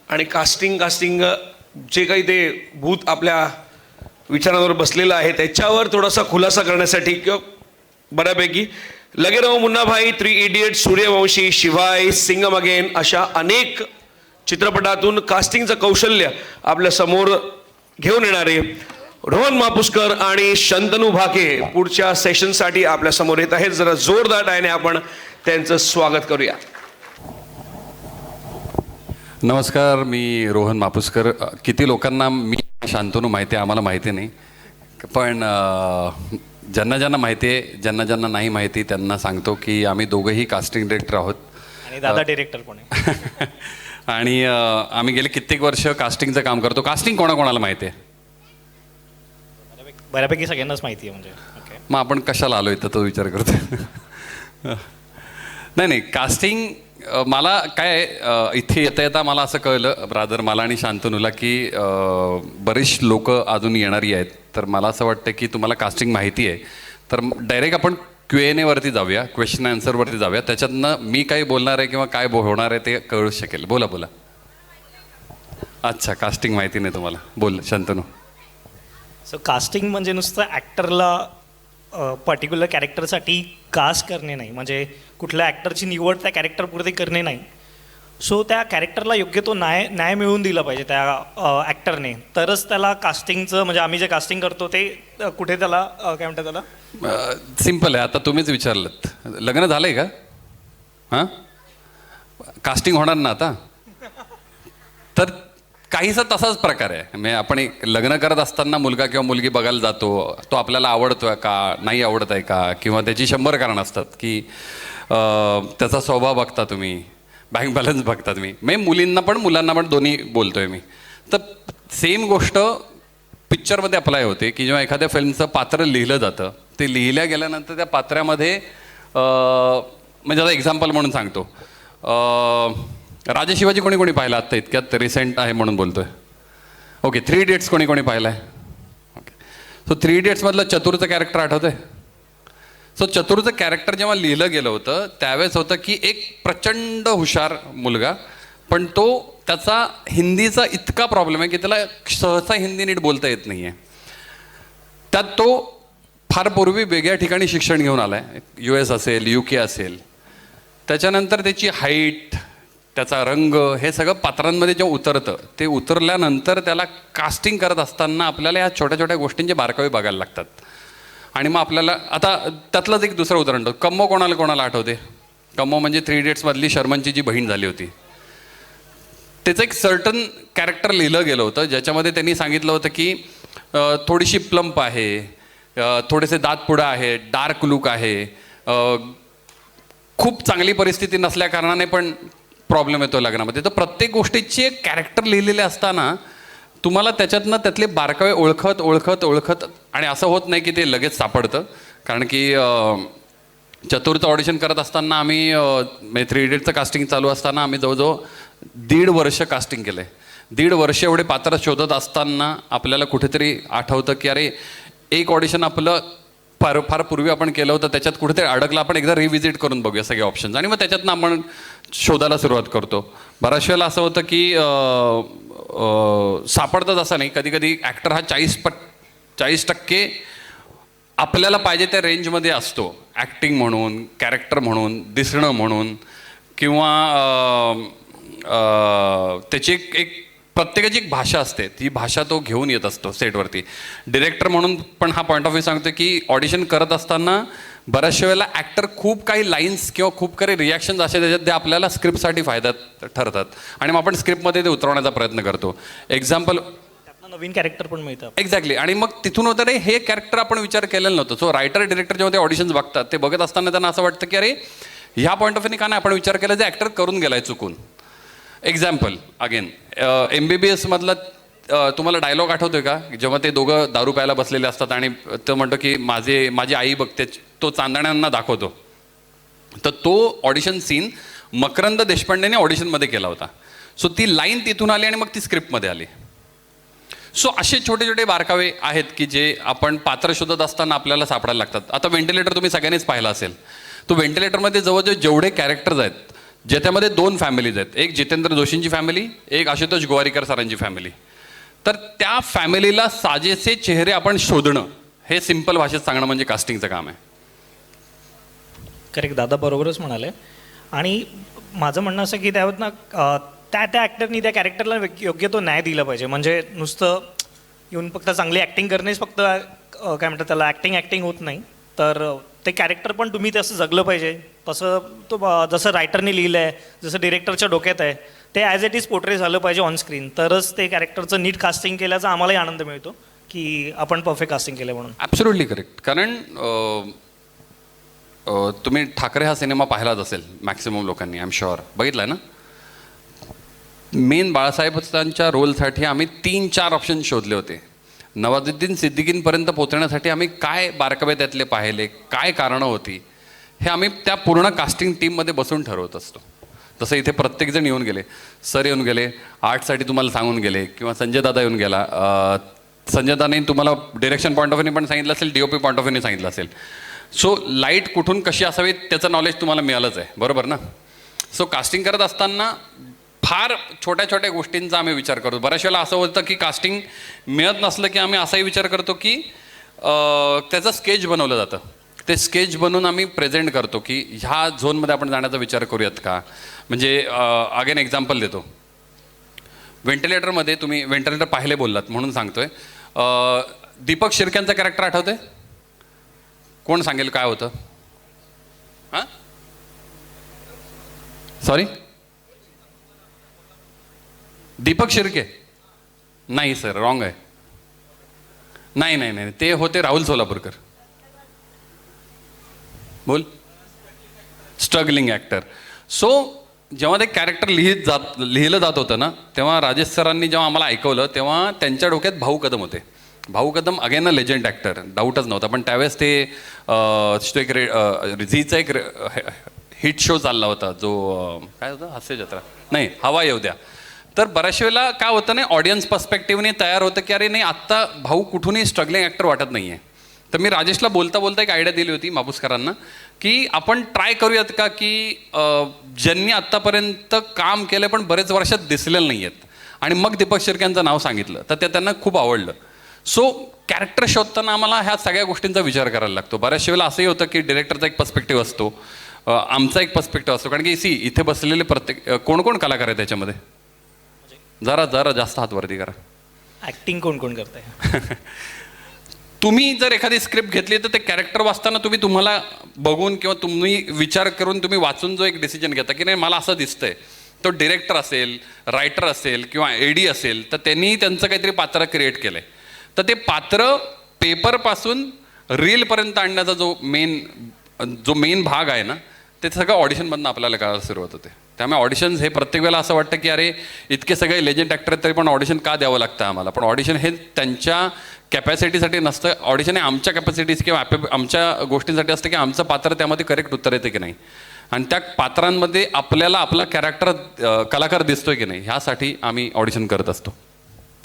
आणि कास्टिंग जे काही ते भूत आपल्या विचारांवर बसलेलं आहे त्याच्यावर थोडासा खुलासा करण्यासाठी किंवा बऱ्यापैकी लगे रहो मुन्ना भाई, 3 इडियट्स, सूर्यवंशी, शिवाय, सिंगम अगेन अशा अनेक चित्रपटातून कास्टिंगचं कौशल्य आपल्या समोर घेऊन येणारे रोहन मापुसकर आणि शंतनू भाके पुढच्या सेशनसाठी आपल्या समोर येत आहेत. जरा जोरदार टाळ्याने आपण त्यांचं स्वागत करूया. नमस्कार, मी रोहन मापुसकर. किती लोकांना मी शांतनू माहिती आहे आम्हाला माहिती नाही, पण ज्यांना ज्यांना माहिती आहे, ज्यांना नाही माहिती त्यांना सांगतो की आम्ही दोघंही कास्टिंग डिरेक्टर आहोत आणि दादा डिरेक्टर पण आहे. आणि आम्ही गेले कित्येक वर्ष कास्टिंगचं काम करतो. कास्टिंग कोणाकोणाला माहिती आहे? बऱ्यापैकी सगळ्यांनाच माहिती आहे. म्हणजे ओके, मग आपण कशाला आलो इथं तो विचार करतो. नाही, कास्टिंग मला काय इथे येता मला असं कळलं, ब्रादर मला आणि शांतनूला, की बरीच लोक अजून येणारी आहेत. तर मला असं वाटतं की तुम्हाला कास्टिंग माहिती आहे तर डायरेक्ट आपण Q&A वरती जाऊया, क्वेश्चन आन्सरवरती जाऊया. त्याच्यातनं मी काही बोलणार आहे किंवा काय होणार आहे ते कळू शकेल. बोला. अच्छा, कास्टिंग माहिती नाही तुम्हाला. बोल शांतनू. सो कास्टिंग म्हणजे नुसतं ॲक्टरला पर्टिक्युलर कॅरेक्टरसाठी कास्ट करणे नाही, म्हणजे कुठल्या ॲक्टरची निवड त्या कॅरेक्टरपुरती करणे नाही. सो त्या कॅरेक्टरला योग्य तो न्याय मिळवून दिला पाहिजे त्या ॲक्टरने, तरच त्याला कास्टिंगचं, म्हणजे आम्ही जे कास्टिंग करतो ते कुठे त्याला काय म्हणतात त्याला. सिम्पल आहे. आता तुम्हीच विचारलं, लग्न झालंय का? हां, कास्टिंग होणार ना आता. तर काहीसा तसाच प्रकार आहे. म्हणजे आपण लग्न करत असताना मुलगा किंवा मुलगी बघायला जातो, तो आपल्याला आवडतोय का, नाही आवडत आहे का, किंवा त्याची 100 कारणं असतात की त्याचा स्वभाव बघता तुम्ही, बँक बॅलन्स बघता तुम्ही. म्हणजे मुलींना पण मुलांना पण दोन्ही बोलतोय मी. तर सेम गोष्ट पिक्चरमध्ये अप्लाय होते की जेव्हा एखाद्या फिल्मचं पात्र लिहिलं जातं, ते लिहिल्या गेल्यानंतर त्या पात्रामध्ये म्हणजे आता एक्झाम्पल म्हणून सांगतो, राजा शिवाजी कोणी पाहिला आत्ता इतक्यात रिसेंट आहे म्हणून बोलतोय. ओके, 3 इडियट्स कोणी पाहिला आहे? ओके, सो 3 इडियट्समधलं चतुरचं कॅरेक्टर आठवतंय? सो चतुरचं कॅरेक्टर जेव्हा लिहिलं गेलं होतं त्यावेळेस होतं की एक प्रचंड हुशार मुलगा, पण तो त्याचा हिंदीचा इतका प्रॉब्लेम आहे की त्याला सहसा हिंदी नीट बोलता येत नाही आहे. त्यात तो फार पूर्वी वेगळ्या ठिकाणी शिक्षण घेऊन आला आहे, US असेल, UK असेल. त्याच्यानंतर त्याची हाईट, त्याचा रंग, हे सगळं पात्रांमध्ये जेव्हा उतरतं, ते उतरल्यानंतर त्याला कास्टिंग करत असताना आपल्याला ह्या छोट्या छोट्या गोष्टींचे बारकावे बघायला लागतात. आणि मग आपल्याला आता त्यातलंच एक दुसरं उदाहरण होतं. कम्मो कोणाला आठवते? कम्मो म्हणजे 3 इडियट्समधली शर्मनची जी बहीण झाली होती, त्याचं एक सर्टन कॅरेक्टर लिहिलं गेलं होतं ज्याच्यामध्ये त्यांनी सांगितलं होतं की थोडीशी प्लम्प आहे, थोडेसे दात पुढं आहे, डार्क लुक आहे, खूप चांगली परिस्थिती नसल्या कारणाने पण प्रॉब्लेम येतो लग्नामध्ये. तर प्रत्येक गोष्टीची एक कॅरेक्टर लिहिलेले असताना तुम्हाला त्याच्यातनं त्यातले बारकावे ओळखत आणि असं होत नाही की ते लगेच सापडतं. कारण की चतुरचं ऑडिशन करत असताना आम्ही 3 इडियटचं कास्टिंग चालू असताना आम्ही जवळजवळ 1.5 वर्ष कास्टिंग केलं आहे. 1.5 वर्ष एवढे पात्र शोधत असताना आपल्याला कुठेतरी आठवतं की अरे, एक ऑडिशन आपलं फार पूर्वी आपण केलं होतं, त्याच्यात कुठेतरी अडकलं, आपण एकदा रिव्हिजिट करून बघूया सगळे ऑप्शन्स, आणि मग त्याच्यातनं आपण शोधायला सुरुवात करतो. बऱ्याच वेळेला असं होतं की सापडतंच असं नाही. कधी ॲक्टर हा 40% आपल्याला पाहिजे त्या रेंजमध्ये असतो, ॲक्टिंग म्हणून, कॅरेक्टर म्हणून, दिसणं म्हणून, किंवा त्याची एक प्रत्येकाची एक भाषा असते, ती भाषा तो घेऊन येत असतो सेटवरती. डिरेक्टर म्हणून पण हा पॉईंट ऑफ व्ह्यू सांगतो की ऑडिशन करत असताना बऱ्याचशा वेळेला ॲक्टर खूप काही लाईन्स किंवा खूप काही रिॲक्शन्स असे त्याच्यात ते आपल्याला स्क्रिप्टसाठी फायद्यात ठरतात, आणि मग आपण स्क्रिप्टमध्ये ते उतरवण्याचा प्रयत्न करतो. एक्झाम्पल, नवीन कॅरेक्टर पण मिळतं. एक्झॅक्टली. आणि मग तिथून होतं रे, हे कॅरेक्टर आपण विचार केलेलं नव्हतं. सो रायटर डिरेक्टर जेव्हा ते ऑडिशन्स बघतात, ते बघत असताना त्यांना असं वाटतं की अरे, ह्या पॉईंट ऑफ व्ह्यूने का नाही आपण विचार केला, जे ॲक्टर करून गेलाय चुकून. एक्झाम्पल अगेन, MBBS मधला तुम्हाला डायलॉग आठवतोय का, जेव्हा ते दोघं दारू प्यायला बसलेले असतात आणि तो म्हणतो की माझी आई बघते, तो चांदण्यांना दाखवतो. तर तो ऑडिशन सीन मकरंद देशपांडेने ऑडिशनमध्ये केला होता. सो ती लाईन तिथून आली आणि मग ती स्क्रिप्टमध्ये आली. सो असे छोटे छोटे बारकावे आहेत की जे आपण पात्र शोधत असताना आपल्याला सापडायला लागतात. आता व्हेंटिलेटर तुम्ही सगळ्यांनीच पाहिला असेल. तो व्हेंटिलेटरमध्ये जवळजवळ जेवढे कॅरेक्टर्स आहेत ज्याच्यामध्ये 2 फॅमिलीज आहेत, एक जितेंद्र जोशींची फॅमिली, एक आशुतोष गोवारीकर सरांची फॅमिली. तर त्या फॅमिलीला साजेसे चेहरे आपण शोधणं, हे सिंपल भाषेत सांगणं म्हणजे कास्टिंगचं काम आहे. करेक्ट, दादा बरोबरच म्हणाले. आणि माझं म्हणणं असं की त्यावर ना त्या ॲक्टरनी त्या कॅरेक्टरला योग्य तो न्याय दिला पाहिजे. म्हणजे नुसतं येऊन फक्त चांगली ॲक्टिंग करणेच फक्त काय म्हणतात त्याला ॲक्टिंग होत नाही. तर ते कॅरेक्टर पण तुम्ही तसं जगलं पाहिजे. तसं तो जसं रायटरने लिहिलं आहे, जसं डिरेक्टरच्या डोक्यात आहे, ते ॲज इट इज पोर्ट्रे झालं पाहिजे ऑन स्क्रीन. तरच ते कॅरेक्टरचं नीट कास्टिंग केल्याचा आम्हालाही आनंद मिळतो की आपण परफेक्ट कास्टिंग केलं म्हणून. Absolutely correct. कारण तुम्ही ठाकरे हा सिनेमा पाहिलाच असेल मॅक्सिमम लोकांनी, आय एम शुअर बघितला आहे ना. मेन बाळासाहेबांच्या रोलसाठी आम्ही 3-4 ऑप्शन शोधले होते. नवाजुद्दीन सिद्दीकींपर्यंत पोहोचण्यासाठी आम्ही काय बारकावे त्यातले पाहिले, काय कारणं होती, हे आम्ही त्या पूर्ण कास्टिंग टीममध्ये बसून ठरवत असतो. तसं इथे प्रत्येकजण येऊन गेले, सर येऊन गेले, आर्टसाठी तुम्हाला सांगून गेले, किंवा संजय दादा येऊन गेला. संजय दादाने तुम्हाला डिरेक्शन पॉईंट ऑफ व्ह्यूने पण सांगितलं असेल, DOP पॉईंट ऑफ व्ह्यूने सांगितलं असेल. सो लाईट कुठून कशी असावी त्याचं नॉलेज तुम्हाला मिळालंच आहे, बरोबर ना. सो कास्टिंग करत असताना फार छोट्या छोट्या गोष्टींचा आम्ही विचार करतो. बऱ्याच वेळेला असं होतं की कास्टिंग मिळत नसलं की आम्ही असाही विचार करतो की त्याचं स्केच बनवलं जातं. ते स्केच बनवून आम्ही प्रेझेंट करतो की ह्या झोनमध्ये आपण जाण्याचा विचार करूयात का. म्हणजे अगेन एक्झाम्पल देतो. व्हेंटिलेटरमध्ये तुम्ही व्हेंटिलेटर पाहिले बोललात म्हणून सांगतोय. दीपक शिर्क्यांचं कॅरेक्टर आठवतंय? कोण सांगेल काय होतं? हां, सॉरी, दीपक शिर्के नाही सर, रॉंग आहे. नाही नाही नाही, ते होते राहुल सोलापूरकर. बोल. Struggling actor. सो जेव्हा ते कॅरेक्टर लिहिलं जात होतं ना, तेव्हा राजेश सरांनी जेव्हा आम्हाला ऐकवलं तेव्हा त्यांच्या डोक्यात भाऊ कदम होते. Bhau Kadam again a legend actor, डाऊटच नव्हता. पण त्यावेळेस ते एक झीचा एक हिट शो चालला होता, जो काय होता, हास्य जत्रा नाही, हवा येऊ द्या. तर बऱ्याच वेळेला काय होतं नाही, ऑडियन्स पर्स्पेक्टिव्हने तयार होतं की अरे नाही, आत्ता भाऊ कुठूनही स्ट्रगलिंग ॲक्टर वाटत नाही आहे. तर मी राजेशला बोलता बोलता एक आयडिया दिली होती मापुसकरांना की आपण ट्राय करूयात का की ज्यांनी आत्तापर्यंत काम केलं पण बरेच वर्षात दिसलेलं नाही आहेत, आणि मग दीपक शिर्क्यांचं नाव सांगितलं तर ते त्यांना खूप आवडलं. सो कॅरेक्टर शोधताना आम्हाला ह्या सगळ्या गोष्टींचा विचार करायला लागतो. बऱ्याच वेळेला असंही होतं की डिरेक्टरचा एक पर्स्पेक्टिव्ह असतो, आमचा एक पर्स्पेक्टिव्ह असतो. कारण की इथे बसलेले प्रत्येक कोण कोण कलाकार आहे त्याच्यामध्ये, जरा जरा जास्त हात वरती करा. ॲक्टिंग कोण कोण करताय? तुम्ही जर एखादी स्क्रिप्ट घेतली तर ते कॅरेक्टर वाचताना तुम्हाला बघून किंवा तुम्ही विचार करून तुम्ही वाचून जो एक डिसिजन घेता की नाही मला असं दिसतंय, तो डिरेक्टर असेल, रायटर असेल किंवा AD असेल, तर त्यांनी त्यांचं काहीतरी पात्र क्रिएट केलंय. तर ते पात्र पेपरपासून रीलपर्यंत आणण्याचा जो मेन भाग आहे ना, ते सगळं ऑडिशनमधनं आपल्याला कळायला सुरुवात होते. त्यामुळे ऑडिशन्स हे प्रत्येक वेळेला असं वाटतं की अरे इतके सगळे लेजंड ॲक्टर आहेत तरी पण ऑडिशन का द्यावं लागतं आम्हाला. पण ऑडिशन हे त्यांच्या कॅपॅसिटीसाठी नसतं, ऑडिशन हे आमच्या कॅपॅसिटीज किंवा आमच्या गोष्टींसाठी असतं की आमचं पात्र त्यामध्ये करेक्ट उत्तर येते की नाही, आणि त्या पात्रांमध्ये आपल्याला आपला कलाकार दिसतोय की नाही, ह्यासाठी आम्ही ऑडिशन करत असतो.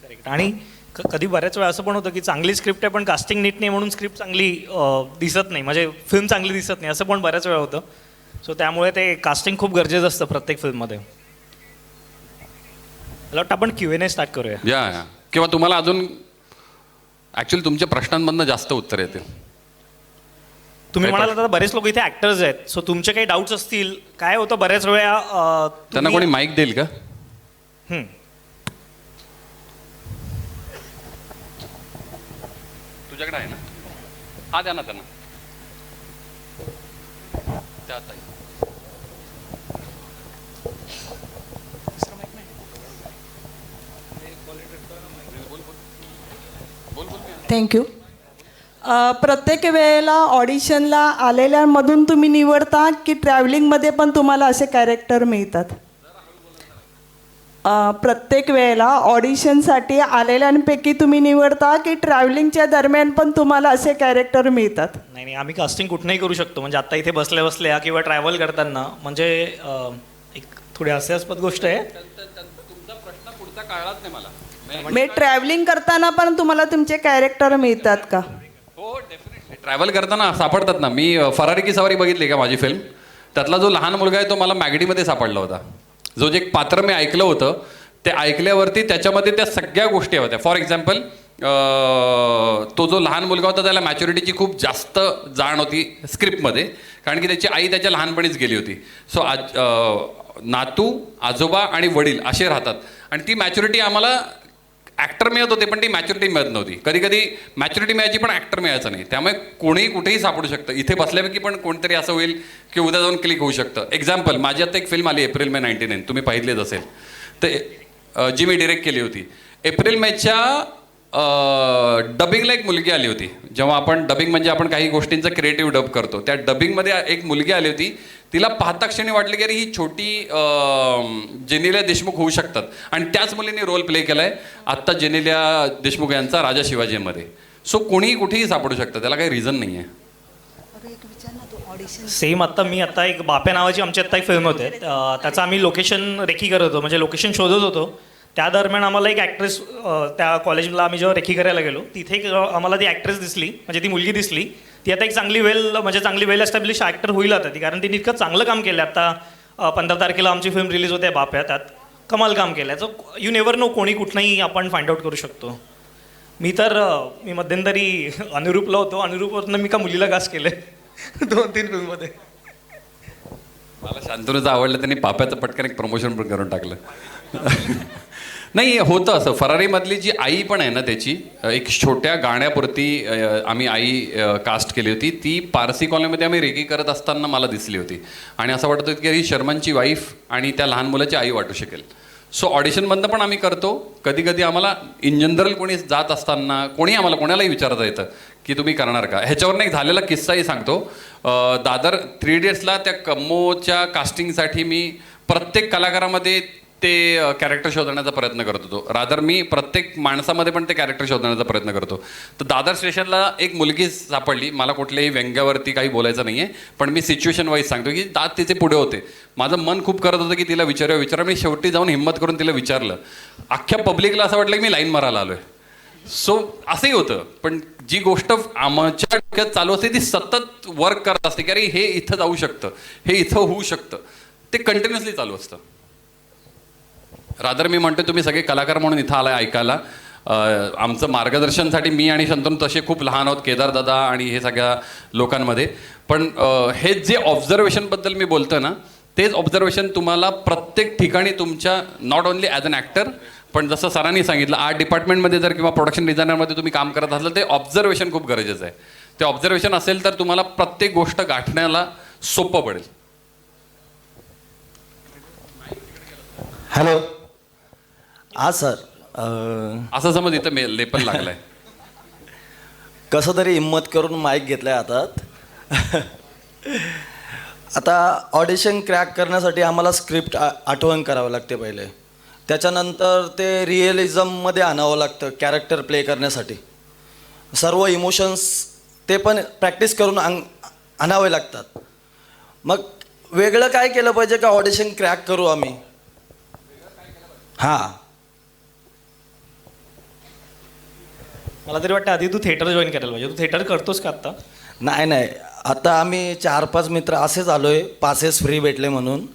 करेक्ट. आणि कधी बऱ्याच वेळा असं पण होतं की चांगली स्क्रिप्ट आहे पण कास्टिंग नीट नाही म्हणून स्क्रिप्ट चांगली दिसत नाही, म्हणजे फिल्म चांगली दिसत नाही, असं पण बऱ्याच वेळा होतं. सो त्यामुळे ते कास्टिंग खूप गरजेचं असतं प्रत्येक फिल्ममध्ये. मला वाटतं आपण Q&A स्टार्ट करूया. या किंवा तुम्हाला अजून ॲक्च्युली तुमच्या प्रश्नांमधनं जास्त उत्तर येतील. तुम्ही म्हणाला आता बरेच लोक इथे ॲक्टर्स आहेत, सो तुमचे काही डाऊट्स असतील. काय होतं बऱ्याच वेळा त्यांना कोणी माईक देईल का? तुझ्याकडे आहे ना, हा द्या ना त्यांना. थँक्यू. प्रत्येक वेळेला ऑडिशनला आलेल्यांमधून तुम्ही निवडता की ट्रॅव्हलिंगमध्ये पण तुम्हाला असे कॅरेक्टर मिळतात? प्रत्येक वेळेला ऑडिशनसाठी आलेल्यांपैकी तुम्ही निवडता की ट्रॅव्हलिंगच्या दरम्यान पण तुम्हाला असे कॅरेक्टर मिळतात? नाही नाही, आम्ही कास्टिंग कुठनंही करू शकतो. म्हणजे आता इथे बसल्या बसल्या किंवा ट्रॅव्हल करताना, म्हणजे एक थोडी हास्यास्पद गोष्ट आहे. तुमचा प्रश्न पुढचा कळलाच नाही मला. मी ट्रॅव्हलिंग करताना पण तुम्हाला तुमचे कॅरेक्टर मिळतात का? हो डेफिनेटली. ट्रॅव्हल करताना सापडतात ना. मी फरारी की सवारी बघितली का माझी फिल्म, त्यातला जो लहान मुलगा आहे तो मला मॅगडीमध्ये सापडला होता. जो जे एक पात्र मी ऐकलं होतं ते ऐकल्यावरती त्याच्यामध्ये त्या सगळ्या गोष्टी होत्या. फॉर एक्झाम्पल तो जो लहान मुलगा होता त्याला मॅच्युरिटीची खूप जास्त जाण होती स्क्रिप्टमध्ये, कारण की त्याची आई त्याच्या लहानपणीच गेली होती. सो नातू, आजोबा आणि वडील असे राहतात आणि ती मॅच्युरिटी आम्हाला ॲक्टर मिळत होते पण ती मॅच्युरिटी मिळत नव्हती. कधी कधी मॅच्युरिटी मिळायची पण ॲक्टर मिळायचं नाही. त्यामुळे कोणीही कुठेही सापडू शकतं. इथे बसल्यापैकी पण कोणतरी असं होईल की उद्या जाऊन क्लिक होऊ शकतं. एक्झाम्पल, माझी आता एक फिल्म आली एप्रिल मे 99, तुम्ही पाहिलेच असेल, तर जी मी डिरेक्ट केली होती. एप्रिल मेच्या डबिंगला एक मुलगी आली होती. जेव्हा आपण डबिंग म्हणजे आपण काही गोष्टींचं क्रिएटिव्ह डब करतो, त्या डबिंगमध्ये एक मुलगी आली होती. तिला पाहता क्षणी वाटली की अरे ही छोटी जेनेलिया देशमुख होऊ शकतात आणि त्याच मुलीने रोल प्ले केला आहे आत्ता जेनेलिया देशमुख यांचा राजा शिवाजीमध्ये. सो कोणीही कुठेही सापडू शकतं, त्याला काही रिझन नाही आहे. सेम मी आता एक बाप्या नावाची आमची आत्ता एक फिल्म होते, त्याचं आम्ही लोकेशन रेकी करत होतो, म्हणजे लोकेशन शोधत होतो. त्या दरम्यान आम्हाला एक ॲक्ट्रेस, त्या कॉलेजला आम्ही जेव्हा रेकी करायला गेलो तिथे एक आम्हाला ती ॲक्ट्रेस दिसली, म्हणजे ती मुलगी दिसली. ती आता एक चांगली वेल एस्टॅब्लिश ॲक्टर होईल आता ती, कारण तिने इतकं चांगलं काम केलं. आता 15 तारखेला आमची फिल्म रिलीज होते बाप्या, त्यात कमाल काम केलं. सो यू नेवर नो, कोणी कुठनंही आपण फाइंड आउट करू शकतो. मी मध्यंतरी अनुरूपला होतो, अनुरूपवरनं मी का मुलीला कास्ट केलं 2-3 फिल्ममध्ये. मला शांतनुचं आवडलं, त्यांनी पाप्याचं पटकन एक प्रमोशन पण करून टाकलं. नाही होतं असं. फरारीमधली जी आई पण आहे ना, त्याची एक छोट्या गाण्यापुरती आम्ही आई कास्ट केली होती. ती पारसी कॉलनीमध्ये आम्ही रेकी करत असताना मला दिसली होती आणि असं वाटत होतं की ही शर्मनची वाईफ आणि त्या लहान मुलाची आई वाटू शकेल. सो ऑडिशनमधनं पण आम्ही करतो. कधी कधी आम्हाला इन जनरल कोणी जात असताना कोणालाही विचारता येतं की तुम्ही करणार का. ह्याच्यावरनं एक झालेला किस्साही सांगतो. दादर 3 Idiotsला त्या कम्मोच्या कास्टिंगसाठी मी प्रत्येक कलाकारामध्ये ते कॅरेक्टर शोधण्याचा प्रयत्न करत होतो. रादर मी प्रत्येक माणसामध्ये पण ते कॅरेक्टर शोधण्याचा प्रयत्न करतो. तर दादर स्टेशनला एक मुलगी सापडली. मला कुठल्याही व्यंग्यावरती काही बोलायचं नाही आहे, पण मी सिच्युएशन वाईज सांगतो की दात तिचे पुढे होते. माझं मन खूप करत होतं की तिला विचारा. मी शेवटी जाऊन हिंमत करून तिला विचारलं. अख्ख्या पब्लिकला असं वाटलं की मी लाईन मारायला आलो आहे. सो असंही होतं. पण जी गोष्ट आमच्या डोक्यात चालू असते ती सतत वर्क करत असते की अरे हे इथं जाऊ शकतं, हे इथं होऊ शकतं. ते कंटिन्युअसली चालू असतं. रादर मी म्हणतो तुम्ही सगळे कलाकार म्हणून इथं आलाय ऐकायला. आमचं मार्गदर्शनसाठी मी आणि शंतनू तसे खूप लहान आहोत, केदारदादा आणि हे सगळ्या लोकांमध्ये. पण हे जे ऑब्झर्वेशनबद्दल मी बोलतोय ना, तेच ऑब्झर्वेशन तुम्हाला प्रत्येक ठिकाणी तुमच्या not only as an actor, पण जसं सरांनी सांगितलं आर्ट डिपार्टमेंटमध्ये जर किंवा प्रोडक्शन डिझायनरमध्ये तुम्ही काम करत असाल ते ऑब्झर्वेशन खूप गरजेचं आहे. ते ऑब्झर्वेशन असेल तर तुम्हाला प्रत्येक गोष्ट गाठण्याला सोपं पडेल. हॅलो. हा सर, असं समज इथं लेपन लागलाय. कसं तरी हिंमत करून माईक घेतलाय हातात. आता ऑडिशन क्रॅक करण्यासाठी आम्हाला स्क्रिप्ट आठवण करावं लागते पहिले. त्याच्यानंतर ते रिअलिझममध्ये आणावं लागतं कॅरेक्टर प्ले करण्यासाठी. सर्व इमोशन्स ते पण प्रॅक्टिस करून आणावे लागतात. मग वेगळं काय केलं पाहिजे का ऑडिशन क्रॅक करू आम्ही? हां, मला तरी वाटतं आधी तू थिएटर जॉईन करायला पाहिजे. तू थिएटर करतोस का आत्ता? नाही, आता आम्ही 4-5 मित्र असेच आलोय, पासेस फ्री भेटले म्हणून.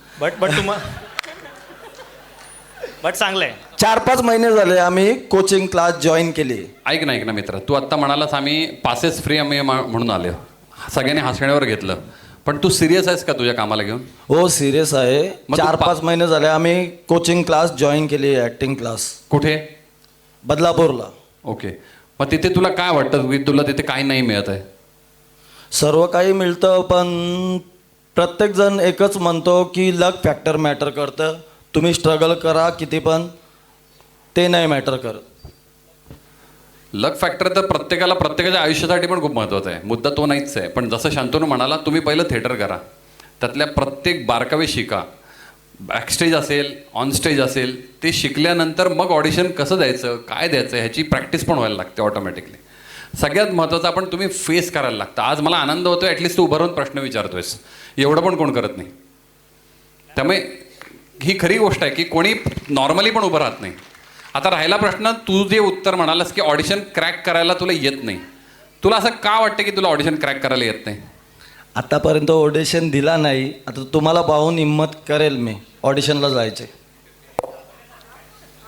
बट चांगलं आहे. 4-5 महिने झाले आम्ही कोचिंग क्लास जॉईन केली. ऐक ना मित्र, तू आत्ता म्हणालास आम्ही पासेस फ्री आम्ही म्हणून आले, सगळ्यांनी हसण्यावर घेतलं. पण तू सिरियस आहेस का तुझ्या कामाला घेऊन? हो सिरियस आहे. 4-5 महिने झाले आम्ही कोचिंग क्लास जॉईन केली, ॲक्टिंग क्लास. कुठे? बदलापूरला. ओके. मग तिथे तुला काय वाटतं की तुला तिथे काही नाही मिळत आहे? सर्व काही मिळतं, पण प्रत्येकजण एकच म्हणतो की लक फॅक्टर मॅटर करतं. तुम्ही स्ट्रगल करा किती पण, ते नाही मॅटर करत. लक फॅक्टर तर प्रत्येकाच्या आयुष्यासाठी पण खूप महत्त्वाचं आहे. मुद्दा तो नाहीच आहे. पण जसं शांतनू म्हणाला, तुम्ही पहिलं थिएटर करा, त्यातल्या प्रत्येक बारकावे शिका. बॅकस्टेज असेल, ऑन स्टेज असेल, ते शिकल्यानंतर मग ऑडिशन कसं द्यायचं, काय द्यायचं ह्याची प्रॅक्टिस पण व्हायला लागते ऑटोमॅटिकली. सगळ्यात महत्त्वाचं आपण तुम्ही फेस करायला लागतं. आज मला आनंद होतो ॲटलिस्ट तू उभं राहून प्रश्न विचारतोयस, एवढं पण कोण करत नाही. त्यामुळे ही खरी गोष्ट आहे की कोणी नॉर्मली पण उभं राहत नाही. आता राहिला प्रश्न, तू जे उत्तर म्हणालास की ऑडिशन क्रॅक करायला तुला येत नाही, तुला असं का वाटतं की तुला ऑडिशन क्रॅक करायला येत नाही? आतापर्यंत ऑडिशन दिला नाही, आता तुम्हाला पाहून हिंमत करेल मी ऑडिशनला जायचे.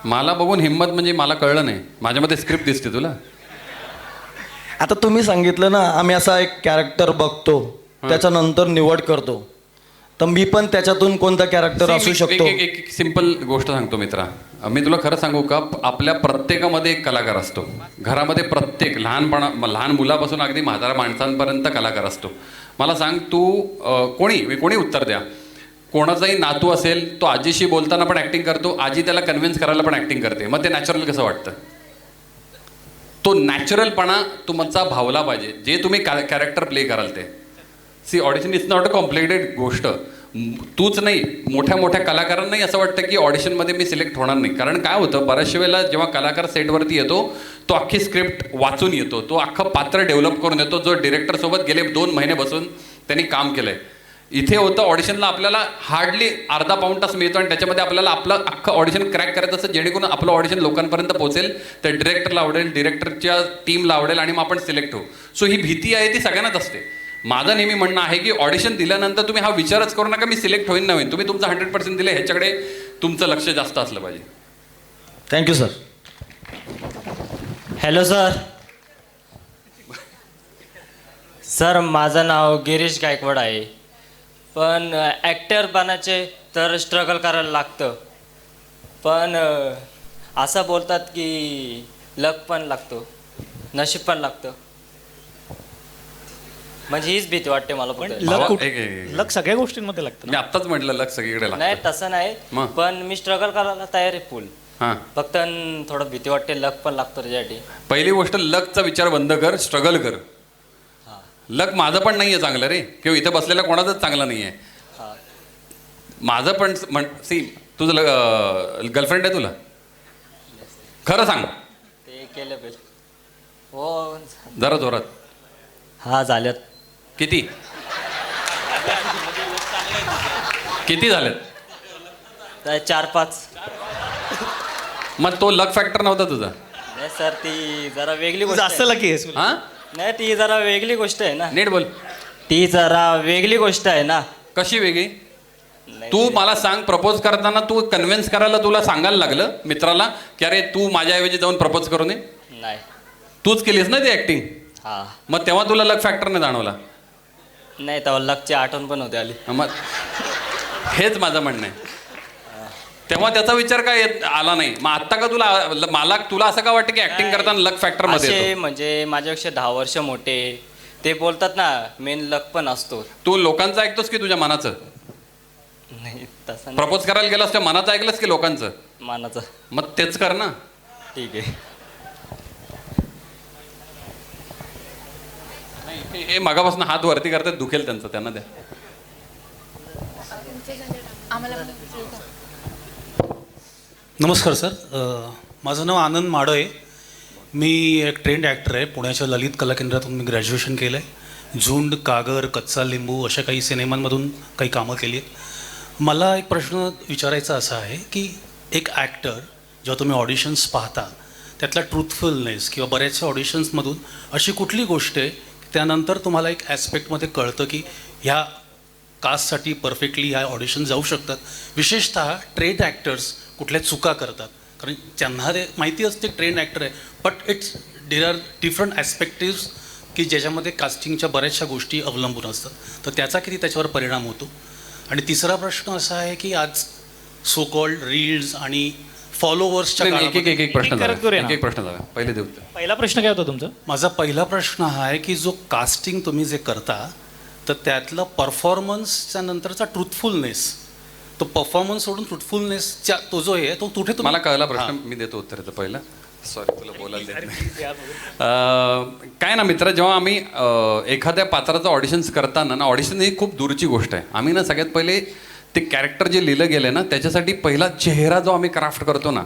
मला बघून हिंमत म्हणजे मला कळलं नाही, माझ्यामध्ये स्क्रिप्ट दिसते तुला. आता तुम्ही सांगितलं ना आम्ही असा एक कॅरेक्टर बघतो त्याच्यानंतर निवड करतो, तर मी पण त्याच्यातून कोणता कॅरेक्टर असू शकतो. एक सिंपल गोष्ट सांगतो मित्रा, मी तुला खरं सांगू का, आपल्या प्रत्येकामध्ये एक कलाकार असतो. घरामध्ये प्रत्येक लहान मुलापासून अगदी म्हातारा माणसांपर्यंत कलाकार असतो. मला सांग तू कोणी उत्तर द्या, कोणाचाही नातू असेल तो आजीशी बोलताना पण ॲक्टिंग करतो, आजी त्याला कन्व्हिन्स करायला पण ॲक्टिंग करते, मग ते नॅचरल कसं वाटतं? तो नॅचरलपणा तुमचा भावला पाहिजे जे तुम्ही कॅरेक्टर प्ले कराल ते. See audition is not a complicated गोष्ट. तूच नाही, मोठ्या मोठ्या कलाकारांनाही असं वाटतं की ऑडिशनमध्ये मी सिलेक्ट होणार नाही. कारण काय होतं, बऱ्याचशा वेळेला जेव्हा कलाकार सेटवरती येतो तो अख्खी स्क्रिप्ट वाचून येतो, तो अख्खं पात्र डेव्हलप करून येतो, जो डिरेक्टरसोबत गेले 2 महिने बसून त्यांनी काम केलंय. इथे होतं ऑडिशनला आपल्याला हार्डली अर्धा पाऊण तास मिळतो आणि त्याच्यामध्ये आपल्याला आपलं अख्खं ऑडिशन क्रॅक करायचं असं जेणेकरून आपलं ऑडिशन लोकांपर्यंत पोहोचेल, त्या डिरेक्टरला आवडेल, डिरेक्टरच्या टीमला आवडेल आणि मग आपण सिलेक्ट होऊ. सो ही भीती आहे ती सगळ्यांनाच असते. माझं नेहमी म्हणणं आहे की ऑडिशन दिल्यानंतर तुम्ही हा विचारच करू नका मी सिलेक्ट होईन न होईन, तुम्ही तुमचं 100% दिले, ह्याच्याकडे तुमचं लक्ष जास्त असलं पाहिजे. Thank you sir. Hello sir. Sir माझं नाव गिरीश गायकवाड आहे, पण ॲक्टर बनायचे तर स्ट्रगल करायला लागतं. पण असं बोलतात की लक पण लागतो, नशीब पण लागतं, म्हणजे हीच भीती वाटते मला. पण फक्त लक सगळ्या गोष्टींमध्ये लागतं मी आत्ताच म्हटलं लक्ष सगळीकडे नाही, लागतं. तसं नाही, मग? पण मी स्ट्रगल करायला तयार आहे फुल. हां, फक्त थोडं भीती वाटते, लक पण लागतो त्याच्यासाठी. पहिली गोष्ट लकचा विचार बंद कर, स्ट्रगल कर. लक माझं पण नाही आहे चांगलं रे, किंवा इथं बसलेल्या कोणाचंच चांगलं नाही आहे. हां. माझं पण सी तुझं गर्लफ्रेंड आहे तुला? खरं सांग ते केलं पाहिजे. हो. जरा जोरात. हा झाल्यात. किती किती झालेत? 4-5. मग तो लक फॅक्टर नव्हता तुझा? नाही सर, ती जरा वेगळी गोष्ट जास्त आहे. लकी आहे. हां, नाही, ती जरा वेगळी गोष्ट आहे ना. नीट बोल. ती जरा वेगळी गोष्ट आहे ना. कशी वेगळी? नाही, तू मला सांग, प्रपोज करताना तू कन्व्हिन्स करायला तुला सांगायला लागलं मित्राला की अरे तू माझ्याऐवजी जाऊन प्रपोज करू नये? नाही. तूच केलीस ना ती ऍक्टिंग, हा. मग तेव्हा तुला लक फॅक्टर नाही जाणवला? नाही, तेव्हा लकची आठवण पण होती आली. मग हेच माझं म्हणणं आहे. तेव्हा त्याचा विचार काय आला नाही, मग आत्ता का तुला असं का वाटतं की ऍक्टिंग करताना लक फॅक्टर मध्ये असे येतो? म्हणजे माझ्यापेक्षा 10 वर्ष मोठे ते बोलतात ना, मेन लक पण असतो. तू लोकांचं ऐकतोस की तुझ्या मनाचं? नाही तसं नाही. प्रपोज करायला गेलास त्या मनाचं ऐकलंस की लोकांचं? मानाचं. मग तेच कर ना. ठीक आहे. हे मगापासून हात वरती करतात, दुखेल त्यांचं, त्यांना द्या. नमस्कार सर. माझं नाव आनंद माडो आहे. मी एक ट्रेंड ॲक्टर आहे. पुण्याच्या ललित कला केंद्रातून मी ग्रॅज्युएशन केलं आहे. झुंड, कागर, कच्चा लिंबू अशा काही सिनेमांमधून काही कामं केली आहेत. मला एक प्रश्न विचारायचा असा आहे की एक ॲक्टर जेव्हा तुम्ही ऑडिशन्स पाहता त्यातला ट्रूथफुलनेस किंवा बऱ्याचशा ऑडिशन्समधून अशी कुठली गोष्ट आहे त्यानंतर तुम्हाला एक ॲस्पेक्टमध्ये कळतं की ह्या कास्टसाठी परफेक्टली ह्या ऑडिशन जाऊ शकतात? विशेषतः ट्रेंड ॲक्टर्स कुठल्या चुका करतात, कारण त्यांना ते माहिती असते ट्रेंड ॲक्टर आहे, बट देर आर डिफरंट ॲस्पेक्टिव्स की ज्याच्यामध्ये कास्टिंगच्या बऱ्याचशा गोष्टी अवलंबून असतात, तर त्याचा किती त्याच्यावर परिणाम होतो? आणि तिसरा प्रश्न असा आहे की आज सो कॉल्ड रील्स आणि फॉलोवर्सच्या एक प्रश्न करत करूया ना. एक प्रश्न झाला पहिले देऊ. पहिला प्रश्न काय होता तुमचा? माझा पहिला प्रश्न हा आहे की जो कास्टिंग तुम्ही जे करता तर त्यातला परफॉर्मन्सच्या नंतरचा ट्रूथफुलनेस, तो परफॉर्मन्स सोडून ट्रूथफुलनेसच्या तो जो आहे तो कुठे मला कळला प्रश्न, मी देतो उत्तर पहिलं. सॉरी तुला बोलायला देत नाही. काय ना मित्र, जेव्हा आम्ही एखाद्या पात्राचं ऑडिशन्स करताना ना, ऑडिशन ही खूप दूरची गोष्ट आहे. आम्ही ना सगळ्यात पहिले ते कॅरेक्टर जे लिहिलं गेलं ना त्याच्यासाठी पहिला चेहरा जो आम्ही क्राफ्ट करतो ना,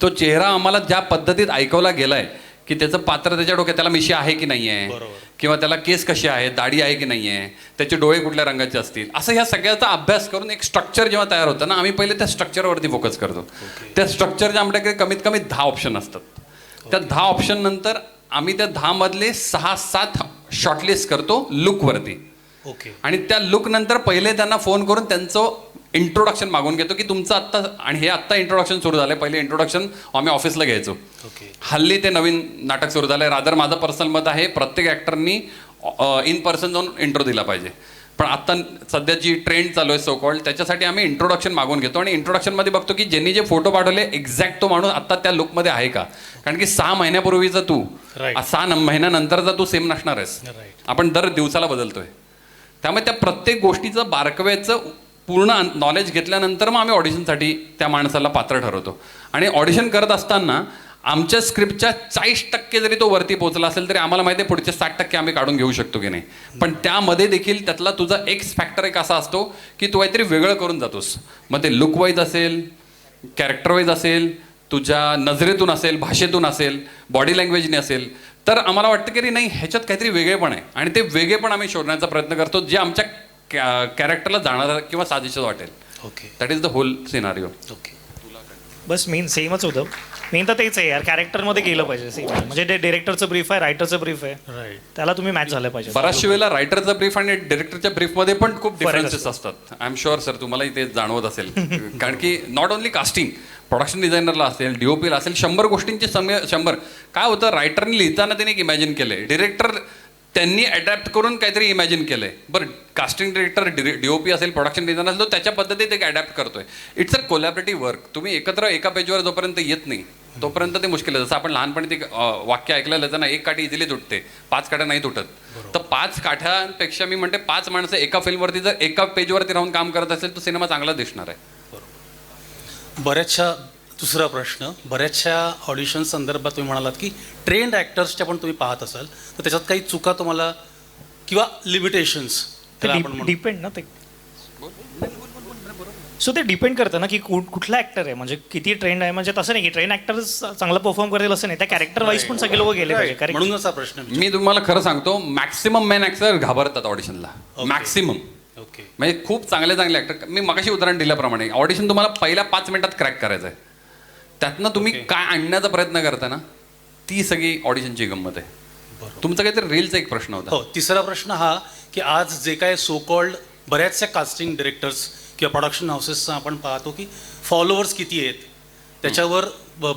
तो चेहरा आम्हाला ज्या पद्धतीत ऐकवला गेलाय की त्याचं पात्र त्याच्या डोक्यात, त्याला मिशी आहे की नाही आहे, किंवा त्याला केस कशी आहे, दाढी आहे की नाही आहे, त्याचे डोळे कुठल्या रंगाचे असतील, असं ह्या सगळ्याचा अभ्यास करून एक स्ट्रक्चर जेव्हा तयार होतं ना, आम्ही पहिले त्या स्ट्रक्चरवरती फोकस करतो. त्या स्ट्रक्चरच्या आमच्याकडे कमीत कमी 10 ऑप्शन असतात. त्या 10 ऑप्शन नंतर आम्ही त्या 10 मधले 6-7 शॉर्टलिस्ट करतो लुकवरती ओके. आणि त्या लुक नंतर पहिले त्यांना फोन करून त्यांचं इंट्रोडक्शन मागून घेतो की तुमचं आत्ता, आणि हे आत्ता इंट्रोडक्शन सुरू झालंय, पहिले इंट्रोडक्शन आम्ही ऑफिसला घ्यायचो. ओके. हल्ली ते नवीन नाटक सुरू झालंय. रादर माझं पर्सनल मत आहे प्रत्येक ॲक्टरनी इन पर्सन जाऊन इंट्रो दिला पाहिजे. पण आत्ता सध्या जी ट्रेंड चालू आहे सो कॉल्ड, त्याच्यासाठी आम्ही इंट्रोडक्शन मागून घेतो आणि इंट्रोडक्शनमध्ये बघतो की ज्यांनी जे फोटो पाठवले एक्झॅक्ट तो माणूस आत्ता त्या लुकमध्ये आहे का. कारण की 6 महिन्यापूर्वीचा तू Right. 6 महिन्यानंतरचा तू सेम नसणार आहेस. Right. आपण दर दिवसाला बदलतोय. त्यामुळे त्या प्रत्येक गोष्टीचं बारकव्याचं पूर्ण नॉलेज घेतल्यानंतर मग आम्ही ऑडिशनसाठी त्या माणसाला पात्र ठरवतो. आणि ऑडिशन करत असताना आमच्या स्क्रिप्टच्या 40% जरी तो वरती पोहोचला असेल तरी आम्हाला माहिती आहे पुढचे 60% आम्ही काढून घेऊ शकतो की नाही. पण त्यामध्ये देखील त्यातला तुझा एक्स फॅक्टर एक असा असतो की तू काहीतरी वेगळं करून जातोस. मग ते लुक वाईज असेल, कॅरेक्टर वाईज असेल, तुझ्या नजरेतून असेल, भाषेतून असेल, बॉडी लँग्वेजने असेल, तर आम्हाला वाटतं की नाही ह्याच्यात काहीतरी वेगळेपण आहे. आणि ते वेगळेपण आम्ही शोधण्याचा प्रयत्न करतो जे आमच्या कॅरेक्टरला जाणार किंवा साजेसं वाटेल. Okay. That is the whole scenario. Okay. बस मेन सेमच होतं. मेन तर तेच आहे यार, कॅरेक्टरमध्ये गेलं पाहिजे सेम. म्हणजे ते डिरेक्टरचं ब्रीफ आहे, रायटरचं ब्रीफ आहे, राईट. त्याला तुम्ही मॅच झालं पाहिजे. बऱ्याचशा वेळेला रायटरचा ब्रीफ आणि डिरेक्टरच्या ब्रीफमध्ये पण खूप फरक डिफरन्सेस असतात. आय एम शुअर सर तुम्हालाही ते जाणवत असेल. कारण की नॉट ओन्ली कास्टिंग, प्रोडक्शन डिझायनरला असेल, DOPला असेल, 100 गोष्टींचे 100 काय होतं, रायटरने लिहिताना त्याने एक इमॅजिन केलंय, डिरेक्टर त्यांनी अडॅप्ट करून काहीतरी इमॅजिन केलंय. बरं, कास्टिंग डिरेक्टर DOP असेल, प्रोडक्शन डिझायनर असेल, तो त्याच्या पद्धतीत एक अडॅप्ट करतोय. It's a collaborative work. तुम्ही एकत्र एका पेजवर जोपर्यंत येत नाही तोपर्यंत ते मुश्किल आहे. जसं आपण लहानपणी ते वाक्य ऐकलेलं आहे ना, 1 काठी इझिली तुटते, 5 काठ्या नाही तुटत. तर 5 काठ्यांपेक्षा मी म्हणते 5 माणसं एका फिल्मवरती जर एका पेजवरती राहून काम करत असेल तर सिनेमा चांगला दिसणार आहे. बऱ्याचशा दुसरा प्रश्न, बऱ्याचशा ऑडिशन संदर्भात तुम्ही म्हणालात की ट्रेंड ॲक्टर्सच्या पण तुम्ही पाहत असाल तर त्याच्यात काही चुका तुम्हाला किंवा लिमिटेशन्स त्याला आपण म्हणू. डिपेंड ना ते. सो ते डिपेंड करतं ना की कुठला ॲक्टर आहे, म्हणजे किती ट्रेंड आहे. म्हणजे तसं नाही की ट्रेंड ॲक्टर चांगला परफॉर्म करतील असं नाही, त्या कॅरेक्टर वाईज पण सगळे लोक गेले पाहिजे. कारण म्हणूनच हा प्रश्न विचारला. मी तुम्हाला खरं सांगतो, मॅक्सिमम मेन ॲक्टर घाबरतात ऑडिशनला. Okay. Maximum okay. म्हणजे खूप चांगले ॲक्टर. मी मगाशी उदाहरण दिल्याप्रमाणे ऑडिशन तुम्हाला पहिल्या 5 मिनिटात क्रॅक करायचं आहे. त्यातनं तुम्ही काय आणण्याचा प्रयत्न करता ना, ती सगळी ऑडिशनची गंमत आहे. तुमचा काहीतरी रीलचा एक प्रश्न होता. हो, तिसरा प्रश्न हा की आज जे काय सो कॉल्ड बऱ्याचशा कास्टिंग डिरेक्टर्स किंवा प्रोडक्शन हाऊसेसचा आपण पाहतो की फॉलोअर्स किती आहेत त्याच्यावर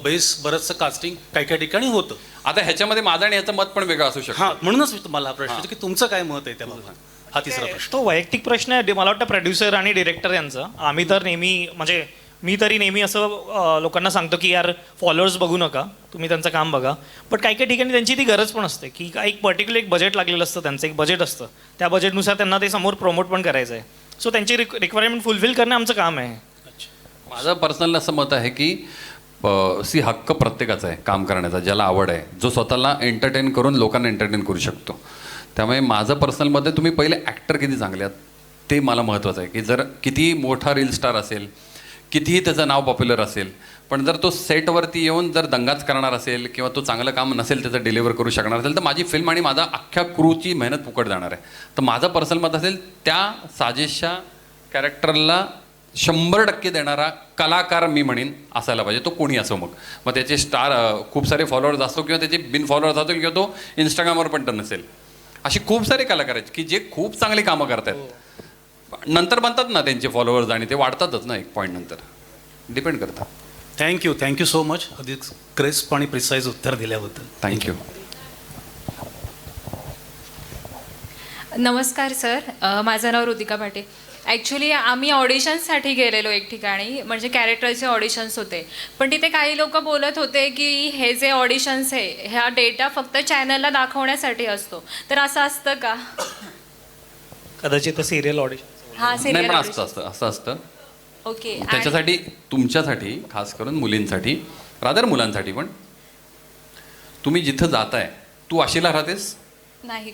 बेस बरंचसं कास्टिंग काही काही ठिकाणी होतं. आता ह्याच्यामध्ये माझं आणि ह्याचं मत पण वेगळं असू शकतं. हां, म्हणूनच मी तुम्हाला हा प्रश्न की तुमचं काय मत आहे त्याबाबत. हा तिसरा प्रश्न. तो वैयक्तिक प्रश्न आहे. मला वाटतं प्रोड्युसर आणि डिरेक्टर यांचा. आम्ही तर नेहमी, म्हणजे मी तरी नेहमी असं लोकांना सांगतो की यार फॉलोअर्स बघू नका, तुम्ही त्यांचं काम बघा. बट काही काही ठिकाणी त्यांची ती गरज पण असते की एक पर्टिक्युलर एक बजेट लागलेलं असतं, त्यांचं एक बजेट असतं, त्या बजेटनुसार त्यांना ते समोर प्रमोट पण करायचं आहे. सो त्यांची रिक्वायरमेंट फुलफिल करणं आमचं काम आहे. माझं पर्सनल असं मत आहे की हक्क प्रत्येकाचा आहे काम करण्याचा, ज्याला आवड आहे, जो स्वतःला एंटरटेन करून लोकांना एंटरटेन करू शकतो. त्यामुळे माझं पर्सनल मत आहे, तुम्ही पहिले ॲक्टर किती चांगले आहेत ते मला महत्त्वाचं आहे. की जर किती मोठा रील स्टार असेल, कितीही त्याचं नाव पॉप्युलर असेल, पण जर तो सेटवरती येऊन जर दंगाच करणार असेल किंवा तो चांगलं काम नसेल त्याचं डिलिव्हर करू शकणार असेल तर माझी फिल्म आणि माझा अख्ख्या क्रूची मेहनत फुकट जाणार आहे. तर माझं पर्सनल मत असेल, त्या साजेशच्या कॅरेक्टरला 100% देणारा कलाकार मी म्हणेन असायला पाहिजे, तो कोणी असो. मग त्याचे स्टार खूप सारे फॉलोअर्स असतो किंवा त्याचे बिन फॉलोअर्स असतील किंवा तो इंस्टाग्रामवर पण टन नसेल. अशी खूप सारे कलाकार आहेत की जे खूप चांगली कामं करतात, नंतर बनतात ना त्यांचे फॉलोअर्स आणि ते वाढतातच ना एक पॉईंट नंतर. डिपेंड करतात. थँक्यू सो मच अधिक क्रिस्प आणि प्रिसाईज उत्तर दिल्याबद्दल. थँक्यू. नमस्कार सर, माझं नाव ऋतिका पाटे. ॲक्च्युली आम्ही ऑडिशन्ससाठी गेलेलो एक ठिकाणी, म्हणजे कॅरेक्टरचे ऑडिशन्स होते. पण तिथे काही लोक बोलत होते की हे जे ऑडिशन्स आहे ह्या डेटा फक्त चॅनलला दाखवण्यासाठी असतो. तर असं असतं का? कदाचित सिरियल ऑडिशन. हा, नाही, सिरियल पण असं असतं. ओके. त्याच्यासाठी तुमच्यासाठी, खास करून मुलींसाठी, रादर मुलांसाठी पण, तुम्ही जिथं जाताय, तू वाशीला राहतेस? नाही,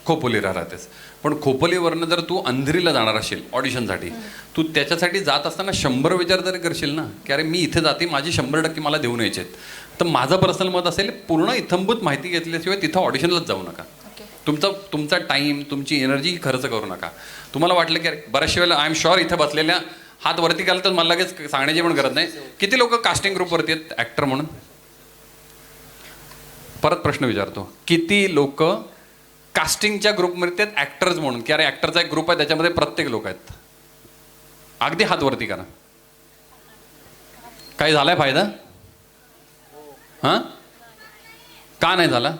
खोपोलीला राहतेस. पण खोपोलीवरनं जर तू अंधेरीला जाणार असेल ऑडिशनसाठी, तू त्याच्यासाठी जात असताना 100 विचार तरी करशील ना की अरे मी इथे जाते, माझी 100% मला देऊन यायचे आहेत. तर माझं पर्सनल मत असेल, पूर्ण इथंभूत माहिती घेतल्याशिवाय तिथं ऑडिशनलाच जाऊ नका. तुमचा टाईम, तुमची एनर्जी खर्च करू नका. तुम्हाला वाटलं की अरे बऱ्याचशा वेळेला आय एम शुअर इथं बसलेल्या हात वरती केला तर मला लगेच सांगण्याची पण गरज नाही, किती लोक कास्टिंग ग्रुपवरती आहेत ॲक्टर म्हणून? परत प्रश्न विचारतो, किती लोक कास्टिंगच्या ग्रुपमध्ये ते ॲक्टर्स म्हणून की अरे ॲक्टरचा एक ग्रुप आहे त्याच्यामध्ये प्रत्येक लोक आहेत. अगदी हात वरती करा. काही झालाय फायदा? हां, का नाही झाला?